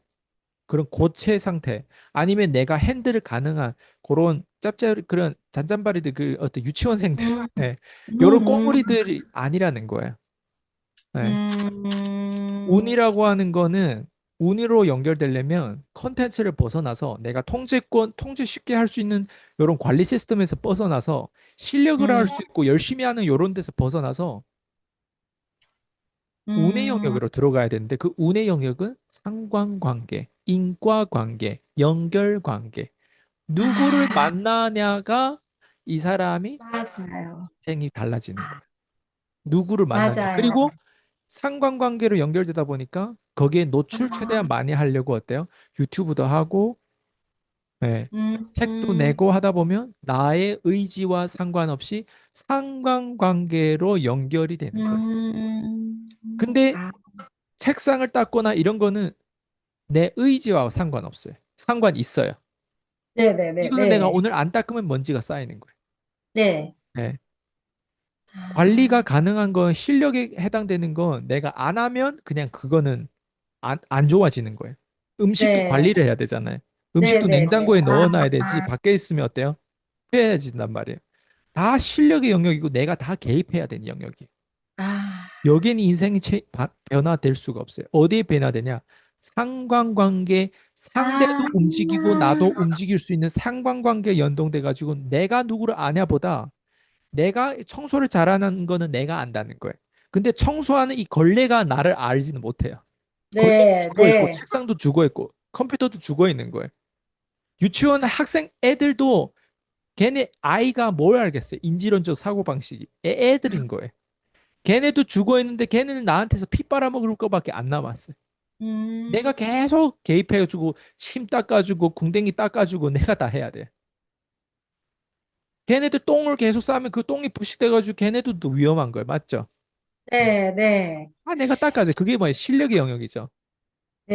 그런 고체 상태 아니면 내가 핸들 가능한 그런 짭짤 그런 잔잔바리들 그 어떤 유치원생들 음, 예. 요런 음, 꼬물이들이 아니라는 거예요. 예. 음, 운이라고 하는 거는 운으로 연결되려면 컨텐츠를 벗어나서 내가 통제 쉽게 할 수 있는 이런 관리 시스템에서 벗어나서 실력을 음, 할 수 있고 열심히 하는 이런 데서 벗어나서 운의 음. 영역으로 들어가야 되는데 그 운의 영역은 상관관계, 인과관계, 연결관계. 누구를 아, 만나냐가 이 사람이 맞아요. 생이 달라지는 거예요. 누구를 만나냐. 맞아요. 그리고 상관관계로 연결되다 보니까 거기에 노출 최대한 많이 하려고 어때요? 유튜브도 하고, 예, 음, 책도 음, 내고 하다 보면 나의 의지와 상관없이 상관관계로 연결이 되는 거예요. 음. 근데 아, 책상을 닦거나 이런 거는 내 의지와 상관없어요. 상관 있어요. 네네네, 이거는 내가 네. 오늘 안 닦으면 먼지가 쌓이는 거예요. 네. 예. 관리가 아, 가능한 건 실력에 해당되는 건 내가 안 하면 그냥 그거는 안 좋아지는 거예요. 음식도 네. 관리를 해야 되잖아요. 음식도 네네네. 냉장고에 넣어놔야 되지 밖에 있으면 어때요? 해야진단 말이에요. 다 실력의 영역이고 내가 다 개입해야 되는 영역이에요. 아, 여기는 인생이 변화될 수가 없어요. 어디에 변화되냐? 상관관계, 아, 상대도 움직이고 나도 움직일 수 있는 상관관계에 연동돼 가지고 내가 누구를 아냐보다 내가 청소를 잘하는 거는 내가 안다는 거예요. 근데 청소하는 이 걸레가 나를 알지는 못해요. 걸레는 네, 죽어 있고 네. 책상도 죽어 있고 컴퓨터도 죽어 있는 거예요. 유치원 학생 애들도 걔네 아이가 뭘 알겠어요? 인지론적 사고방식이 애들인 거예요. 걔네도 죽어 있는데 걔네는 나한테서 피 빨아먹을 거밖에 안 남았어요. 음, 내가 계속 개입해가지고 침 닦아주고 궁뎅이 닦아주고 내가 다 해야 돼. 걔네들 똥을 계속 싸면 그 똥이 부식돼가지고 걔네들도 위험한 거예요. 맞죠? 네, 네, 아, 내가 닦아줘. 그게 뭐예요? 실력의 영역이죠.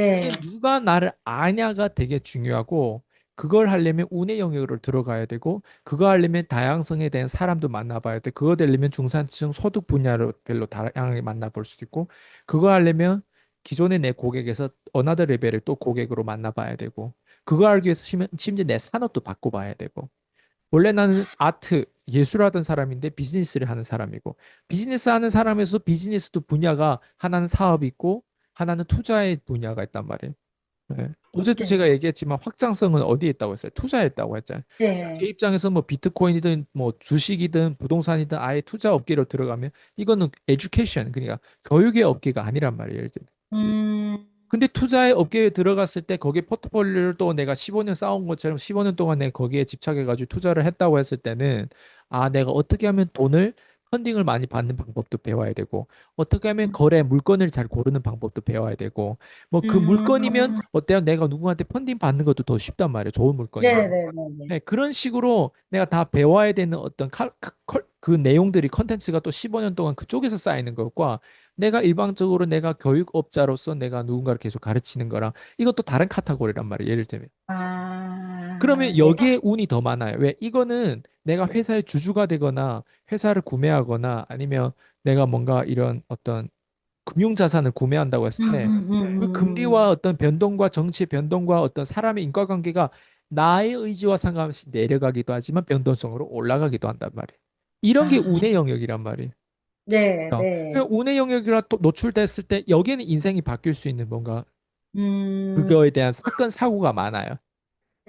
그게 네. 누가 나를 아냐가 되게 중요하고 그걸 하려면 운의 영역으로 들어가야 되고 그거 하려면 다양성에 대한 사람도 만나봐야 돼. 그거 되려면 중산층 소득 분야로 별로 다양하게 만나볼 수도 있고 그거 하려면 기존의 내 고객에서 어나더 레벨을 또 고객으로 만나봐야 되고, 그거 알기 위해서 심지어 내 산업도 바꿔봐야 되고. 원래 나는 아트, 예술하던 사람인데 비즈니스를 하는 사람이고, 비즈니스 하는 사람에서도 비즈니스도 분야가 하나는 사업이 있고, 하나는 투자의 분야가 있단 말이에요. 네. 어제도 네. 제가 얘기했지만 확장성은 어디에 있다고 했어요? 투자에 있다고 했잖아요. 제 네. 입장에서 뭐 비트코인이든 뭐 주식이든 부동산이든 아예 투자 업계로 들어가면 이거는 에듀케이션, 그러니까 교육의 업계가 아니란 말이에요. 예를 들면. 음, 근데 투자의 업계에 들어갔을 때 거기에 포트폴리오를 또 내가 15년 쌓은 것처럼 15년 동안 내가 거기에 집착해가지고 투자를 했다고 했을 때는 아, 내가 어떻게 하면 돈을 펀딩을 많이 받는 방법도 배워야 되고 어떻게 하면 거래 물건을 잘 고르는 방법도 배워야 되고 뭐 그 물건이면 음, 어때요? 내가 누구한테 펀딩 받는 것도 더 쉽단 말이에요. 좋은 물건이면. 네네네네. 네, 그런 식으로 내가 다 배워야 되는 어떤 그 내용들이 컨텐츠가 또 15년 동안 그쪽에서 쌓이는 것과 내가 일방적으로 내가 교육업자로서 내가 누군가를 계속 가르치는 거랑 이것도 다른 카테고리란 말이에요. 예를 들면. 아, 그러면 네. 여기에 운이 더 많아요. 왜? 이거는 내가 회사의 주주가 되거나 회사를 구매하거나 아니면 내가 뭔가 이런 어떤 금융자산을 구매한다고 했을 때 그 금리와 어떤 변동과 정치의 변동과 어떤 사람의 인과관계가 나의 의지와 상관없이 내려가기도 하지만 변동성으로 올라가기도 한단 말이에요. 이런 게 아, 운의 영역이란 말이에요. 네, 그 네. 운의 영역이라 또 노출됐을 때 여기에는 인생이 바뀔 수 있는 뭔가 음, 그거에 대한 사건 사고가 많아요.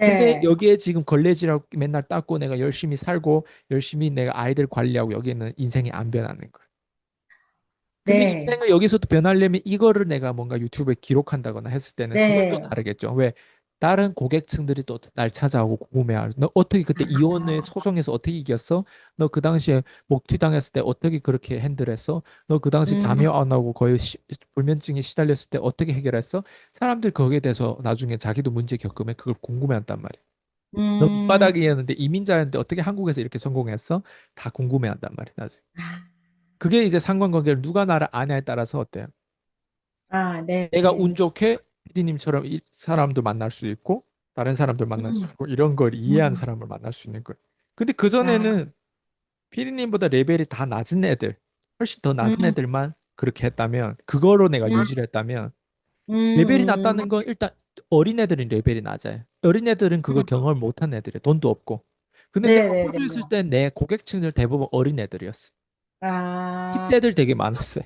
근데 네, 여기에 지금 걸레질하고 맨날 닦고 내가 열심히 살고 열심히 내가 아이들 관리하고 여기에는 인생이 안 변하는 거예요. 근데 네, 인생을 여기서도 변하려면 이거를 내가 뭔가 유튜브에 기록한다거나 했을 때는 그건 또 네. 다르겠죠. 왜? 다른 고객층들이 또 날 찾아오고 궁금해할. 너 어떻게 그때 이혼의 소송에서 어떻게 이겼어? 너 그 당시에 목튀당했을 때 어떻게 그렇게 핸들했어? 너 그 당시 잠이 음, 안 오고 거의 불면증에 시달렸을 때 어떻게 해결했어? 사람들 거기에 대해서 나중에 자기도 문제 겪으면 그걸 궁금해한단 말이야. 너 음, 밑바닥이었는데 이민자였는데 어떻게 한국에서 이렇게 성공했어? 다 궁금해한단 말이야, 나중에. 그게 이제 상관관계를 누가 나를 아냐에 따라서 어때요? 네. 내가 운 좋게 피디님처럼 이 사람도 만날 수 있고 다른 사람들 만날 수 음, 있고 이런 걸 이해한 음, 사람을 만날 수 있는 거예요. 근데 아, 그전에는 피디님보다 레벨이 다 낮은 애들, 훨씬 더 낮은 음, 애들만 그렇게 했다면 그거로 내가 음, 유지를 했다면 레벨이 음, 낮다는 건 일단 어린 애들은 레벨이 낮아요. 어린 애들은 그걸 경험을 못한 애들이에요. 돈도 없고. 근데 내가 네네네. 호주에 있을 때 내 고객층들 대부분 어린 애들이었어. 아, 10대들 되게 많았어요.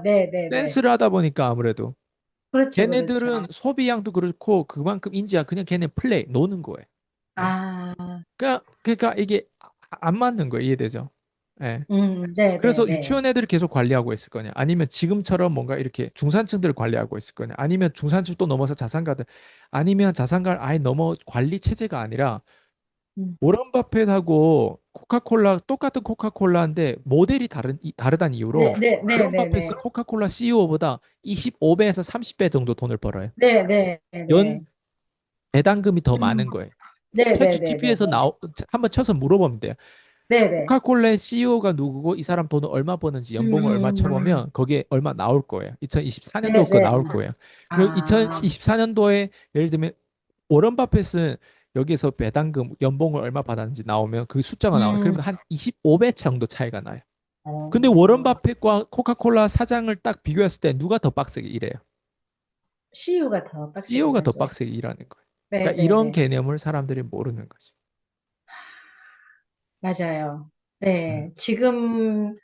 네네네. 댄스를 하다 보니까 아무래도 그렇죠, 그렇죠. 걔네들은 소비량도 그렇고 그만큼 인지야 그냥 걔네 플레이 노는 거예요. 예. 아, 그러니까 이게 안 맞는 거예요. 이해되죠? 예. 그래서 네네네. 유치원 애들을 계속 관리하고 있을 거냐? 아니면 지금처럼 뭔가 이렇게 중산층들을 관리하고 있을 거냐? 아니면 중산층 또 넘어서 자산가들 아니면 자산가를 아예 넘어 관리 체제가 아니라 음, 워런 버핏하고 코카콜라 똑같은 코카콜라인데 모델이 다르다는 이유로 워런 네네네네. 버핏은 코카콜라 CEO보다 25배에서 30배 정도 돈을 벌어요. 연 네네네. 배당금이 더 음, 많은 거예요. 챗 네네네네. GTP에서 한번 쳐서 물어보면 돼요. 네네. 코카콜라의 CEO가 누구고 이 사람 돈을 얼마 버는지 연봉을 얼마 음, 쳐보면 거기에 얼마 나올 거예요. 2024년도 거 네네. 나올 거예요. 그리고 아, 2024년도에 예를 들면 워런 바핏은 여기서 배당금 연봉을 얼마 받았는지 나오면 그 숫자가 나와요. 음, 그러면 한 25배 정도 차이가 나요. 근데 워런 어, 바핏과 코카콜라 사장을 딱 비교했을 때 누가 더 빡세게 일해요? CU가 더 빡세게 CEO가 더 일하죠. 빡세게 일하는 거예요. 그러니까 이런 네네네. 개념을 사람들이 모르는 거죠. 맞아요. 음, 네. 지금,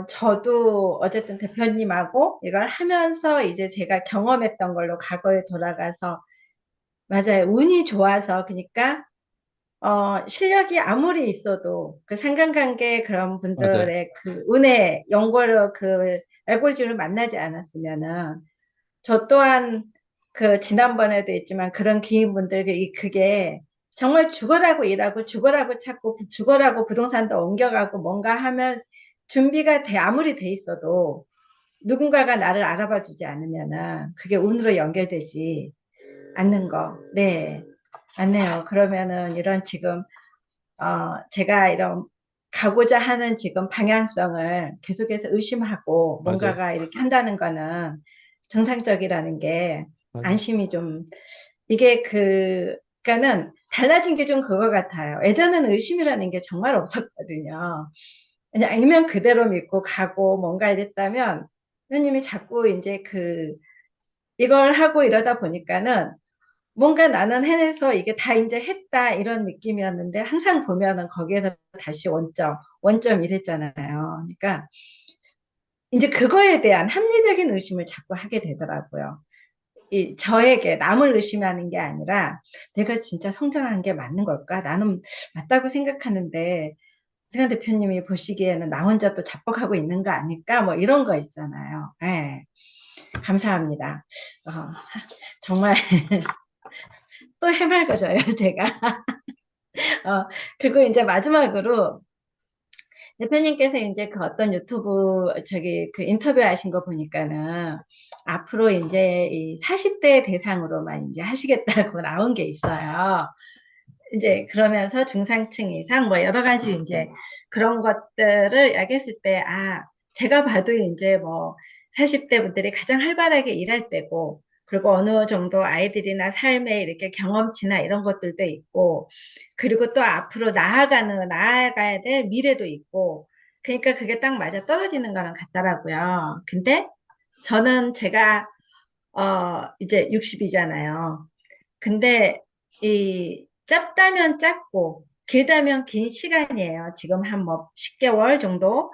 저도 어쨌든 대표님하고 이걸 하면서 이제 제가 경험했던 걸로 과거에 돌아가서, 맞아요. 운이 좋아서, 그러니까, 실력이 아무리 있어도 그 상관관계 그런 맞아요. 분들의 그 운의 연고를 그 알고리즘을 만나지 않았으면은 저 또한 그 지난번에도 했지만 그런 기인분들이 그게 정말 죽어라고 일하고 죽어라고 찾고 죽어라고 부동산도 옮겨가고 뭔가 하면 준비가 아무리 돼 있어도 누군가가 나를 알아봐 주지 않으면은 그게 운으로 연결되지 않는 거. 네. 맞네요. 그러면은 이런 지금 제가 이런 가고자 하는 지금 방향성을 계속해서 의심하고 맞아요. 뭔가가 이렇게 한다는 거는 정상적이라는 게 맞아요. 안심이 좀, 이게 그러니까는 달라진 게 좀 그거 같아요. 예전에는 의심이라는 게 정말 없었거든요. 그냥 아니면 그대로 믿고 가고 뭔가 이랬다면 대표님이 자꾸 이제 이걸 하고 이러다 보니까는 뭔가 나는 해내서 이게 다 이제 했다 이런 느낌이었는데 항상 보면은 거기에서 다시 원점 이랬잖아요. 그러니까 이제 그거에 대한 합리적인 의심을 자꾸 하게 되더라고요. 저에게 남을 의심하는 게 아니라 내가 진짜 성장한 게 맞는 걸까? 나는 맞다고 생각하는데 승환 대표님이 보시기에는 나 혼자 또 자뻑하고 있는 거 아닐까? 뭐 이런 거 있잖아요. 예, 감사합니다. 어, 정말 또 해맑아져요, 제가. 그리고 이제 마지막으로 대표님께서 이제 그 어떤 유튜브 그 인터뷰 하신 거 보니까는 앞으로 이제 이 40대 대상으로만 이제 하시겠다고 나온 게 있어요. 이제 그러면서 중상층 이상 뭐 여러 가지 이제 그런 것들을 야기했을 때, 제가 봐도 이제 뭐 40대 분들이 가장 활발하게 일할 때고, 그리고 어느 정도 아이들이나 삶에 이렇게 경험치나 이런 것들도 있고, 그리고 또 앞으로 나아가야 될 미래도 있고, 그러니까 그게 딱 맞아 떨어지는 거랑 같더라고요. 근데 저는 제가, 이제 60이잖아요. 근데 짧다면 짧고 길다면 긴 시간이에요. 지금 한 뭐 10개월 정도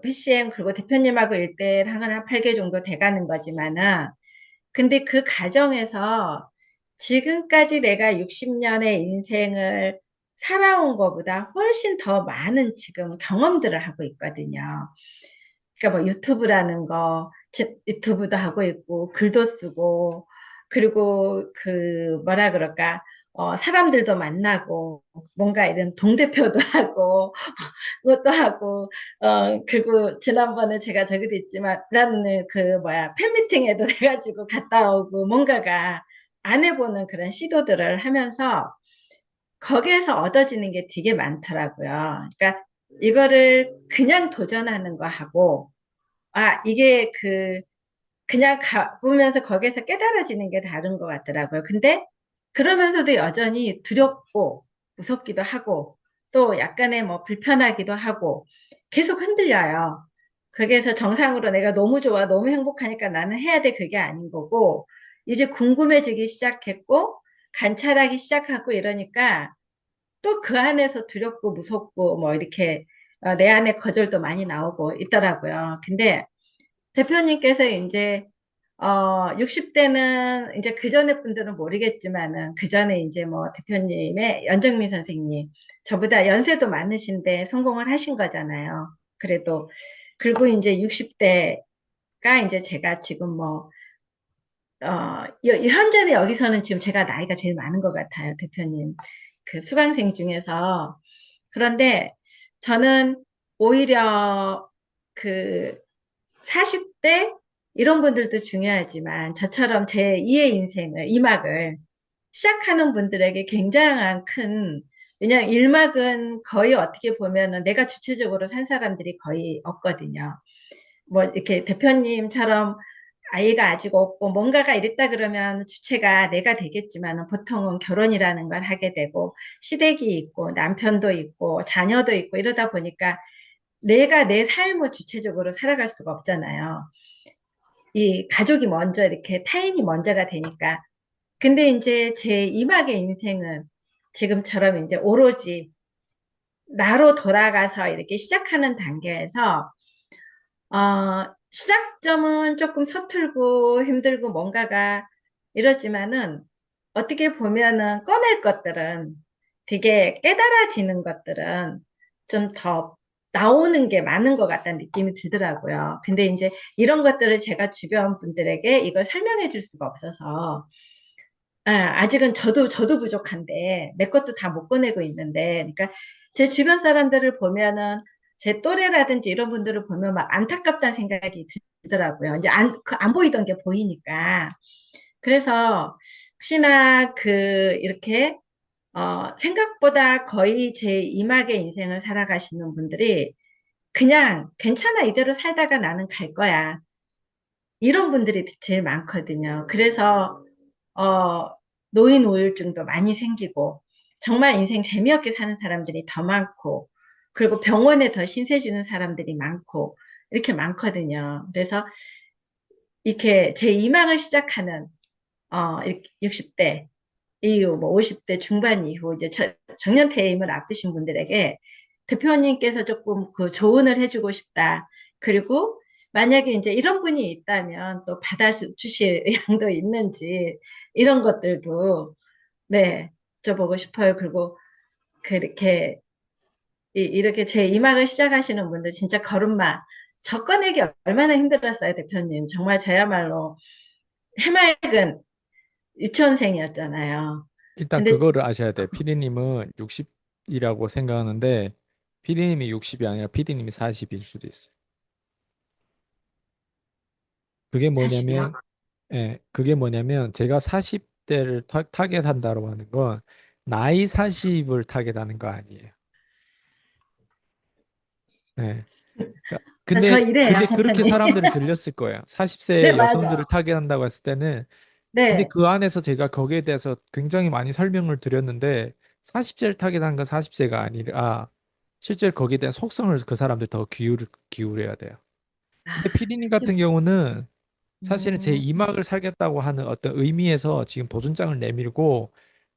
PCM 그리고 대표님하고 1대1 한 8개 정도 돼가는 거지만은 근데 그 과정에서 지금까지 내가 60년의 인생을 살아온 것보다 훨씬 더 많은 지금 경험들을 하고 있거든요. 그러니까 뭐 유튜브라는 거, 유튜브도 하고 있고, 글도 쓰고, 그리고 뭐라 그럴까, 사람들도 만나고, 뭔가 이런 동대표도 하고, 그것도 하고, 그리고 지난번에 제가 저기도 있지만, 나는 팬미팅에도 돼가지고 갔다 오고, 뭔가가 안 해보는 그런 시도들을 하면서, 거기에서 얻어지는 게 되게 많더라고요. 그러니까 이거를 그냥 도전하는 거 하고, 이게 그냥 가보면서 거기에서 깨달아지는 게 다른 것 같더라고요. 근데 그러면서도 여전히 두렵고 무섭기도 하고 또 약간의 뭐 불편하기도 하고 계속 흔들려요. 거기에서 정상으로 내가 너무 좋아, 너무 행복하니까 나는 해야 돼 그게 아닌 거고 이제 궁금해지기 시작했고 관찰하기 시작하고 이러니까 또 그 안에서 두렵고 무섭고 뭐 이렇게 내 안에 거절도 많이 나오고 있더라고요. 근데 대표님께서 이제 60대는 이제 그 전에 분들은 모르겠지만은 그 전에 이제 뭐 대표님의 연정민 선생님 저보다 연세도 많으신데 성공을 하신 거잖아요. 그래도 그리고 이제 60대가 이제 제가 지금 뭐 현재는 여기서는 지금 제가 나이가 제일 많은 것 같아요, 대표님. 그 수강생 중에서. 그런데 저는 오히려 그 40대 이런 분들도 중요하지만 저처럼 제 2의 인생을, 2막을 시작하는 분들에게 굉장한 왜냐면 1막은 거의 어떻게 보면은 내가 주체적으로 산 사람들이 거의 없거든요. 뭐 이렇게 대표님처럼 아이가 아직 없고 뭔가가 이랬다 그러면 주체가 내가 되겠지만 보통은 결혼이라는 걸 하게 되고 시댁이 있고 남편도 있고 자녀도 있고 이러다 보니까 내가 내 삶을 주체적으로 살아갈 수가 없잖아요. 이 가족이 먼저 이렇게 타인이 먼저가 되니까. 근데 이제 제 이막의 인생은 지금처럼 이제 오로지 나로 돌아가서 이렇게 시작하는 단계에서 시작점은 조금 서툴고 힘들고 뭔가가 이러지만은 어떻게 보면은 꺼낼 것들은 되게 깨달아지는 것들은 좀 더 나오는 게 많은 것 같다는 느낌이 들더라고요. 근데 이제 이런 것들을 제가 주변 분들에게 이걸 설명해 줄 수가 없어서 아직은 저도 부족한데, 내 것도 다 못 꺼내고 있는데, 그러니까 제 주변 사람들을 보면은, 제 또래라든지 이런 분들을 보면 막 안타깝다는 생각이 들더라고요. 이제 안 보이던 게 보이니까. 그래서 혹시나 이렇게, 생각보다 거의 제 이막의 인생을 살아가시는 분들이 그냥 괜찮아, 이대로 살다가 나는 갈 거야. 이런 분들이 제일 많거든요. 그래서 어, 노인 우울증도 많이 생기고 정말 인생 재미없게 사는 사람들이 더 많고 그리고 병원에 더 신세 주는 사람들이 많고 이렇게 많거든요. 그래서 이렇게 제 2막을 시작하는, 60대 이후, 뭐 50대 중반 이후, 이제 정년 퇴임을 앞두신 분들에게 대표님께서 조금 그 조언을 해주고 싶다. 그리고 만약에 이제 이런 분이 있다면 또 받아주실 의향도 있는지, 이런 것들도, 네, 여쭤보고 싶어요. 그리고 그렇게, 이렇게 제 2막을 시작하시는 분들 진짜 걸음마, 접근하기 얼마나 힘들었어요, 대표님. 정말 저야말로 해맑은 유치원생이었잖아요. 일단 근데, 그거를 아셔야 돼. 피디님은 60이라고 생각하는데 피디님이 60이 아니라 피디님이 40일 수도 있어요. 그게 뭐냐면 40이요? 그게 뭐냐면 제가 40대를 타겟한다고 하는 건 나이 40을 타겟하는 거 아니에요. 예. 저 근데 이래요, 그렇게 대표님. 사람들은 들렸을 거예요. 네, 40세 여성들을 맞아. 타겟한다고 했을 때는 근데 네. 그 안에서 제가 거기에 대해서 굉장히 많이 설명을 드렸는데 40세를 타겟한 건 40세가 아니라 실제로 거기에 대한 속성을 그 사람들 더 기울여야 돼요. 근데 아, 피디님 같은 경우는 사실은 제 음, 2막을 살겠다고 하는 어떤 의미에서 지금 도전장을 내밀고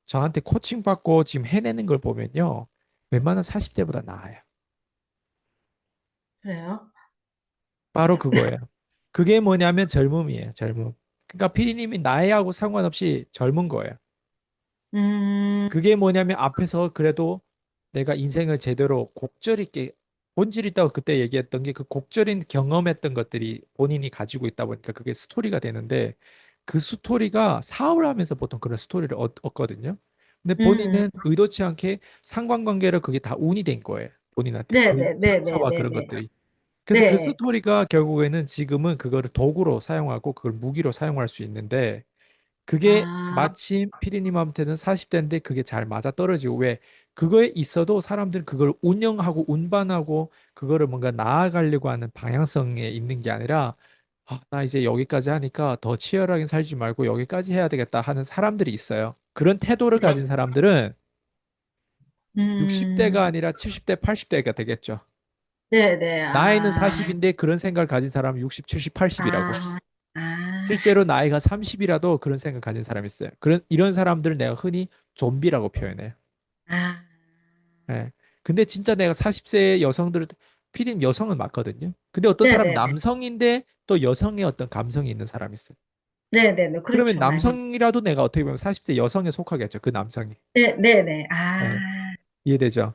저한테 코칭 받고 지금 해내는 걸 보면요. 웬만한 40대보다 나아요. 그래요? 바로 그거예요. 그게 뭐냐면 젊음이에요. 젊음. 그러니까 피디님이 나이하고 상관없이 젊은 거예요. 음, 그게 뭐냐면 앞에서 그래도 내가 인생을 제대로 곡절 있게 본질 있다고 그때 얘기했던 게 그 곡절인 경험했던 것들이 본인이 가지고 있다 보니까 그게 스토리가 되는데 그 스토리가 사업을 하면서 보통 그런 스토리를 얻거든요. 근데 음, 본인은 의도치 않게 상관관계로 그게 다 운이 된 거예요. 본인한테 네, 그 네, 네, 네, 상처와 네, 그런 네. 것들이. 그래서 그 네. 스토리가 결국에는 지금은 그거를 도구로 사용하고 그걸 무기로 사용할 수 있는데 그게 아, 마침 피디님한테는 40대인데 그게 잘 맞아떨어지고 왜 그거에 있어도 사람들은 그걸 운영하고 운반하고 그거를 뭔가 나아가려고 하는 방향성에 있는 게 아니라 나 이제 여기까지 하니까 더 치열하게 살지 말고 여기까지 해야 되겠다 하는 사람들이 있어요. 그런 태도를 네. 가진 사람들은 음, 60대가 아니라 70대, 80대가 되겠죠. 네, 네, 나이는 40인데 그런 생각을 가진 사람은 60, 70, 80이라고. 아, 아, 실제로 나이가 30이라도 그런 생각 가진 사람이 있어요. 이런 사람들을 내가 흔히 좀비라고 표현해요. 아, 예. 근데 진짜 내가 40세 여성들을, 피디님 여성은 맞거든요. 근데 어떤 네, 사람은 네, 네. 남성인데 또 여성의 어떤 감성이 있는 사람이 있어요. 네, 네, 네. 그러면 그렇죠. 많이. 남성이라도 내가 어떻게 보면 40세 여성에 속하겠죠. 그 남성이. 네, 네, 네. 예. 아, 이해되죠?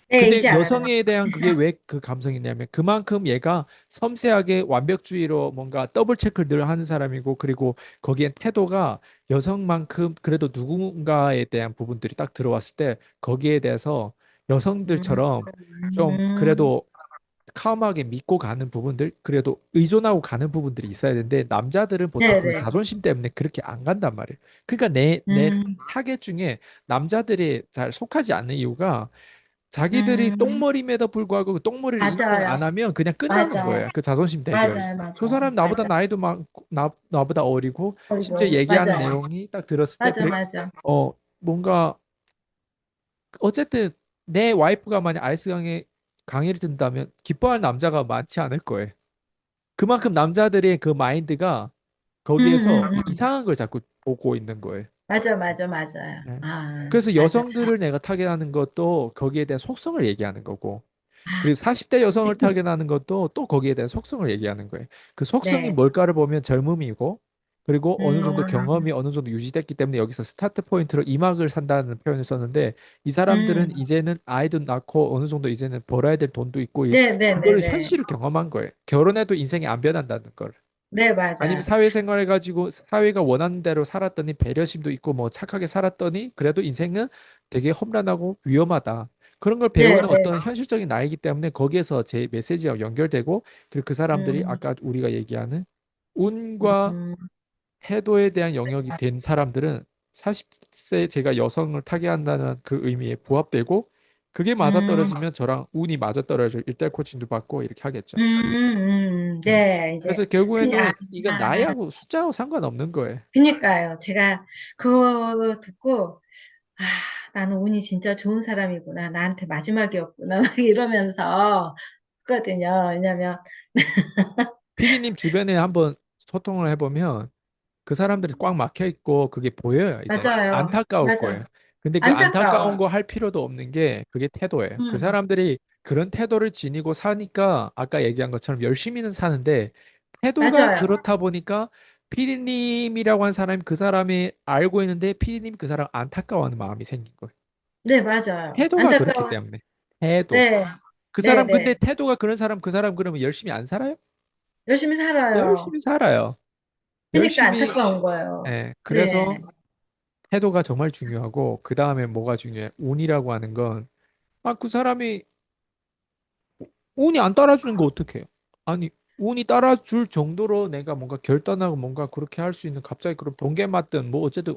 네, 근데 이제 알아요. 여성에 대한 그게 왜 그 감성이 있냐면 그만큼 얘가 섬세하게 완벽주의로 뭔가 더블 체크를 늘 하는 사람이고 그리고 거기엔 태도가 여성만큼 그래도 누군가에 대한 부분들이 딱 들어왔을 때 거기에 대해서 음, 여성들처럼 좀 음, 그래도 calm하게 믿고 가는 부분들 그래도 의존하고 가는 부분들이 있어야 되는데 남자들은 보통 네, 그 네. 자존심 때문에 그렇게 안 간단 말이에요. 그러니까 내 음, 타겟 중에 남자들이 잘 속하지 않는 이유가 자기들이 음, 똥머리임에도 불구하고 그 똥머리를 인정 맞아요. 안 하면 그냥 끝나는 맞아요. 거예요. 그 자존심 대결. 맞아요. 저 맞아요. 사람 나보다 맞아요. 나이도 많고 나보다 어리고 심지어 그리고, 얘기하는 맞아요. 내용이 딱 들었을 때 맞아, 그래 맞아. 뭔가 어쨌든 내 와이프가 만약 강의를 듣는다면 기뻐할 남자가 많지 않을 거예요. 그만큼 남자들의 그 마인드가 거기에서 음. 이상한 걸 자꾸 보고 있는 거예요. 맞아, 맞아, 맞아요. 네. 아, 그래서 맞아. 여성들을 내가 타겟하는 것도 거기에 대한 속성을 얘기하는 거고 아, 그리고 40대 여성을 타겟하는 것도 또 거기에 대한 속성을 얘기하는 거예요. 그 속성이 네. 뭘까를 보면 젊음이고 그리고 어느 정도 음, 경험이 어느 정도 유지됐기 때문에 여기서 스타트 포인트로 이막을 산다는 표현을 썼는데 이 사람들은 음. 이제는 아이도 낳고 어느 정도 이제는 벌어야 될 돈도 있고 네, 네, 네, 그걸 네. 현실을 경험한 거예요. 결혼해도 인생이 안 변한다는 걸. 네, 아니면 맞아요. 사회생활 해가지고 사회가 원하는 대로 살았더니 배려심도 있고 뭐 착하게 살았더니 그래도 인생은 되게 험난하고 위험하다. 그런 걸 네, 배우는 네. 어떤 현실적인 나이기 때문에 거기에서 제 메시지와 연결되고 그리고 그 사람들이 음, 아까 우리가 얘기하는 운과 음, 태도에 대한 영역이 된 사람들은 40세 제가 여성을 타개한다는 그 의미에 부합되고 그게 음, 맞아떨어지면 저랑 운이 맞아떨어져 일대 코칭도 받고 이렇게 하겠죠. 네. 네, 이제, 그래서 아, 결국에는 이건 나이하고 숫자하고 상관없는 거예요. 그니까요. 제가 그거 듣고, 아, 나는 운이 진짜 좋은 사람이구나. 나한테 마지막이었구나. 막 이러면서, 했거든요. 왜냐면, 피디님 주변에 한번 소통을 해보면 그 사람들이 꽉 막혀 있고 그게 보여요, 이제. 맞아요. 안타까울 맞아. 거예요. 근데 그 안타까운 안타까워. 거 할 필요도 없는 게 그게 태도예요. 그 음, 사람들이 그런 태도를 지니고 사니까 아까 얘기한 것처럼 열심히는 사는데 태도가 맞아요. 그렇다 보니까 피디님이라고 한 사람이 그 사람이 알고 있는데 피디님이 그 사람 안타까워하는 마음이 생긴 거예요. 네, 맞아요. 태도가 그렇기 안타까워. 때문에. 태도. 네, 그 네, 사람 근데 네. 태도가 그런 사람 그 사람 그러면 열심히 안 살아요? 열심히 살아요. 열심히 살아요. 그러니까 열심히. 안타까운 거예요. 예. 네, 그래서 태도가 정말 중요하고 그 다음에 뭐가 중요해? 운이라고 하는 건 아, 그 사람이 운이 안 따라주는 거 어떡해요? 아니, 운이 따라줄 정도로 내가 뭔가 결단하고 뭔가 그렇게 할 수 있는 갑자기 그런 번개 맞든 뭐 어쨌든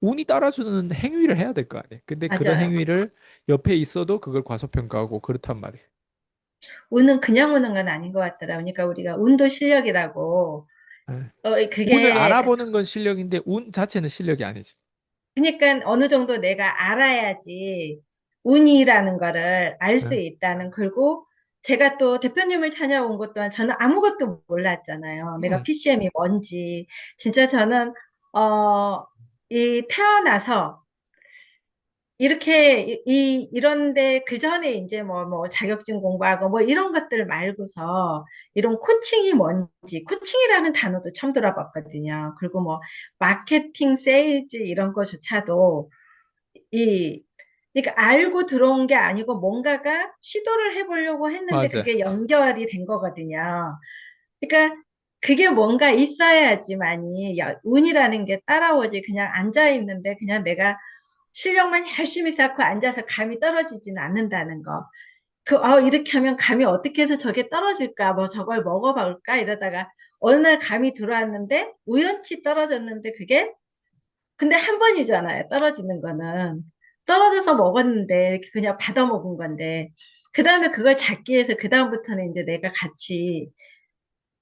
운이 따라주는 행위를 해야 될 거 아니에요. 근데 그런 맞아요. 행위를 옆에 있어도 그걸 과소평가하고 그렇단 말이에요. 운은 그냥 오는 건 아닌 것 같더라고요. 그러니까 우리가 운도 실력이라고, 예. 운을 그게, 알아보는 건 실력인데 운 자체는 실력이 아니지. 그러니까 어느 정도 내가 알아야지 운이라는 거를 알 수 예. 있다는, 그리고 제가 또 대표님을 찾아온 것 또한 저는 아무것도 몰랐잖아요. 내가 음, PCM이 뭔지. 진짜 저는, 어, 태어나서 이렇게 이런데 그 전에 이제 뭐 자격증 공부하고 뭐 이런 것들 말고서 이런 코칭이 뭔지, 코칭이라는 단어도 처음 들어봤거든요. 그리고 뭐 마케팅, 세일즈 이런 거조차도 이 그러니까 알고 들어온 게 아니고 뭔가가 시도를 해보려고 했는데 맞아. 그게 연결이 된 거거든요. 그러니까 그게 뭔가 있어야지만이 운이라는 게 따라오지. 그냥 앉아 있는데 그냥 내가 실력만 열심히 쌓고 앉아서 감이 떨어지지는 않는다는 거. 이렇게 하면 감이 어떻게 해서 저게 떨어질까? 뭐 저걸 먹어볼까? 이러다가 어느 날 감이 들어왔는데 우연치 떨어졌는데 그게 근데 한 번이잖아요. 떨어지는 거는. 떨어져서 먹었는데 이렇게 그냥 받아 먹은 건데 그 다음에 그걸 잡기 위해서 그 다음부터는 이제 내가 같이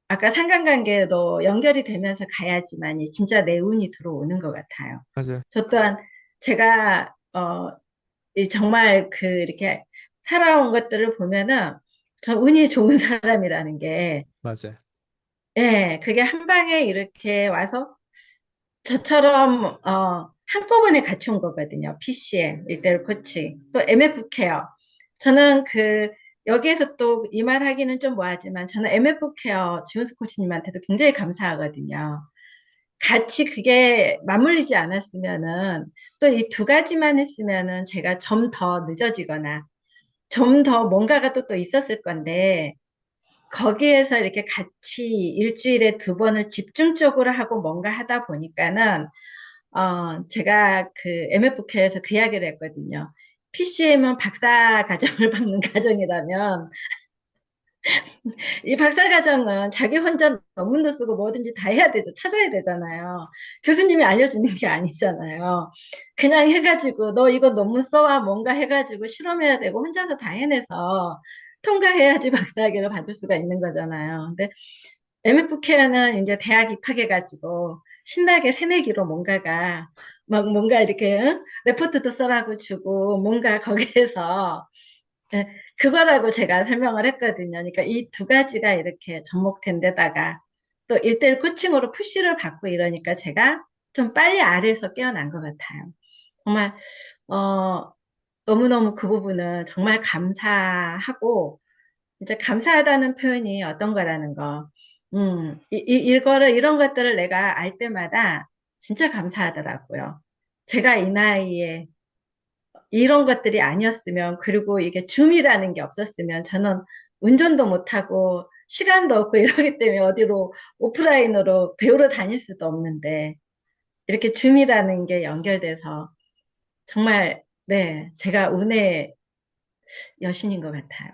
아까 상관관계로 연결이 되면서 가야지만이 진짜 내 운이 들어오는 것 같아요. 맞아. 저 또한 제가 정말 이렇게 살아온 것들을 보면은 저 운이 좋은 사람이라는 게, 맞아. 예, 그게 한 방에 이렇게 와서 저처럼, 한꺼번에 같이 온 거거든요. PCM, 리테일 코치, 또 MF 케어. 저는 여기에서 또 이 말 하기는 좀 뭐하지만 저는 MF 케어 지훈스 코치님한테도 굉장히 감사하거든요. 같이 그게 맞물리지 않았으면은 또 이 두 가지만 했으면은 제가 좀 더 늦어지거나 좀 더 뭔가가 또 있었을 건데 거기에서 이렇게 같이 일주일에 두 번을 집중적으로 하고 뭔가 하다 보니까는 제가 MFK에서 그 이야기를 했거든요. PCM은 박사 과정을 받는 과정이라면 이 박사과정은 자기 혼자 논문도 쓰고 뭐든지 다 해야 되죠. 찾아야 되잖아요. 교수님이 알려주는 게 아니잖아요. 그냥 해가지고 너 이거 논문 써와 뭔가 해가지고 실험해야 되고 혼자서 다 해내서 통과해야지 박사학위를 받을 수가 있는 거잖아요. 근데 MFK는 이제 대학 입학해가지고 신나게 새내기로 뭔가가 막 뭔가 이렇게 응? 레포트도 써라고 주고 뭔가 거기에서 네, 그거라고 제가 설명을 했거든요. 그러니까 이 두 가지가 이렇게 접목된 데다가 또 1대1 코칭으로 푸시를 받고 이러니까 제가 좀 빨리 아래에서 깨어난 것 같아요. 정말, 어, 너무너무 그 부분은 정말 감사하고, 이제 감사하다는 표현이 어떤 거라는 거. 이런 것들을 내가 알 때마다 진짜 감사하더라고요. 제가 이 나이에 이런 것들이 아니었으면, 그리고 이게 줌이라는 게 없었으면 저는 운전도 못하고 시간도 없고 이러기 때문에 어디로 오프라인으로 배우러 다닐 수도 없는데, 이렇게 줌이라는 게 연결돼서 정말, 네, 제가 운의 여신인 것 같아요.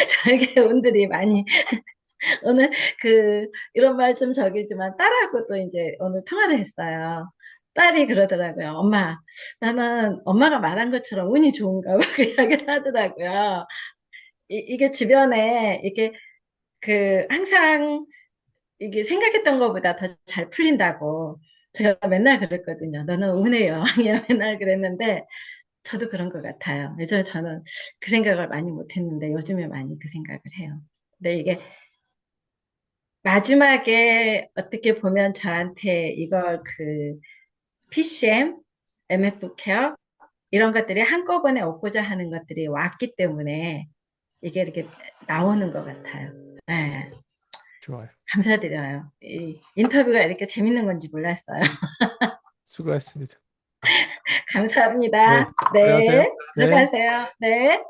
저에게 운들이 많이, 오늘 이런 말 좀 저기지만 딸하고 또 이제 오늘 통화를 했어요. 딸이 그러더라고요. 엄마, 나는 엄마가 말한 것처럼 운이 좋은가 봐. 그 이야기를 하더라고요. 이게 주변에 이게 항상 이게 생각했던 것보다 더 잘 풀린다고 제가 맨날 그랬거든요. 너는 운의 여왕이야. 맨날 그랬는데 저도 그런 것 같아요. 예전에 저는 그 생각을 많이 못했는데 요즘에 많이 그 생각을 해요. 근데 이게 마지막에 어떻게 보면 저한테 이걸 PCM, MF 케어 이런 것들이 한꺼번에 얻고자 하는 것들이 왔기 때문에 이게 이렇게 나오는 것 같아요. 네, 좋아요. 감사드려요. 이 인터뷰가 이렇게 재밌는 건지 몰랐어요. 수고하셨습니다. 네, 감사합니다. 들어가세요. 네, 네. 들어가세요. 네.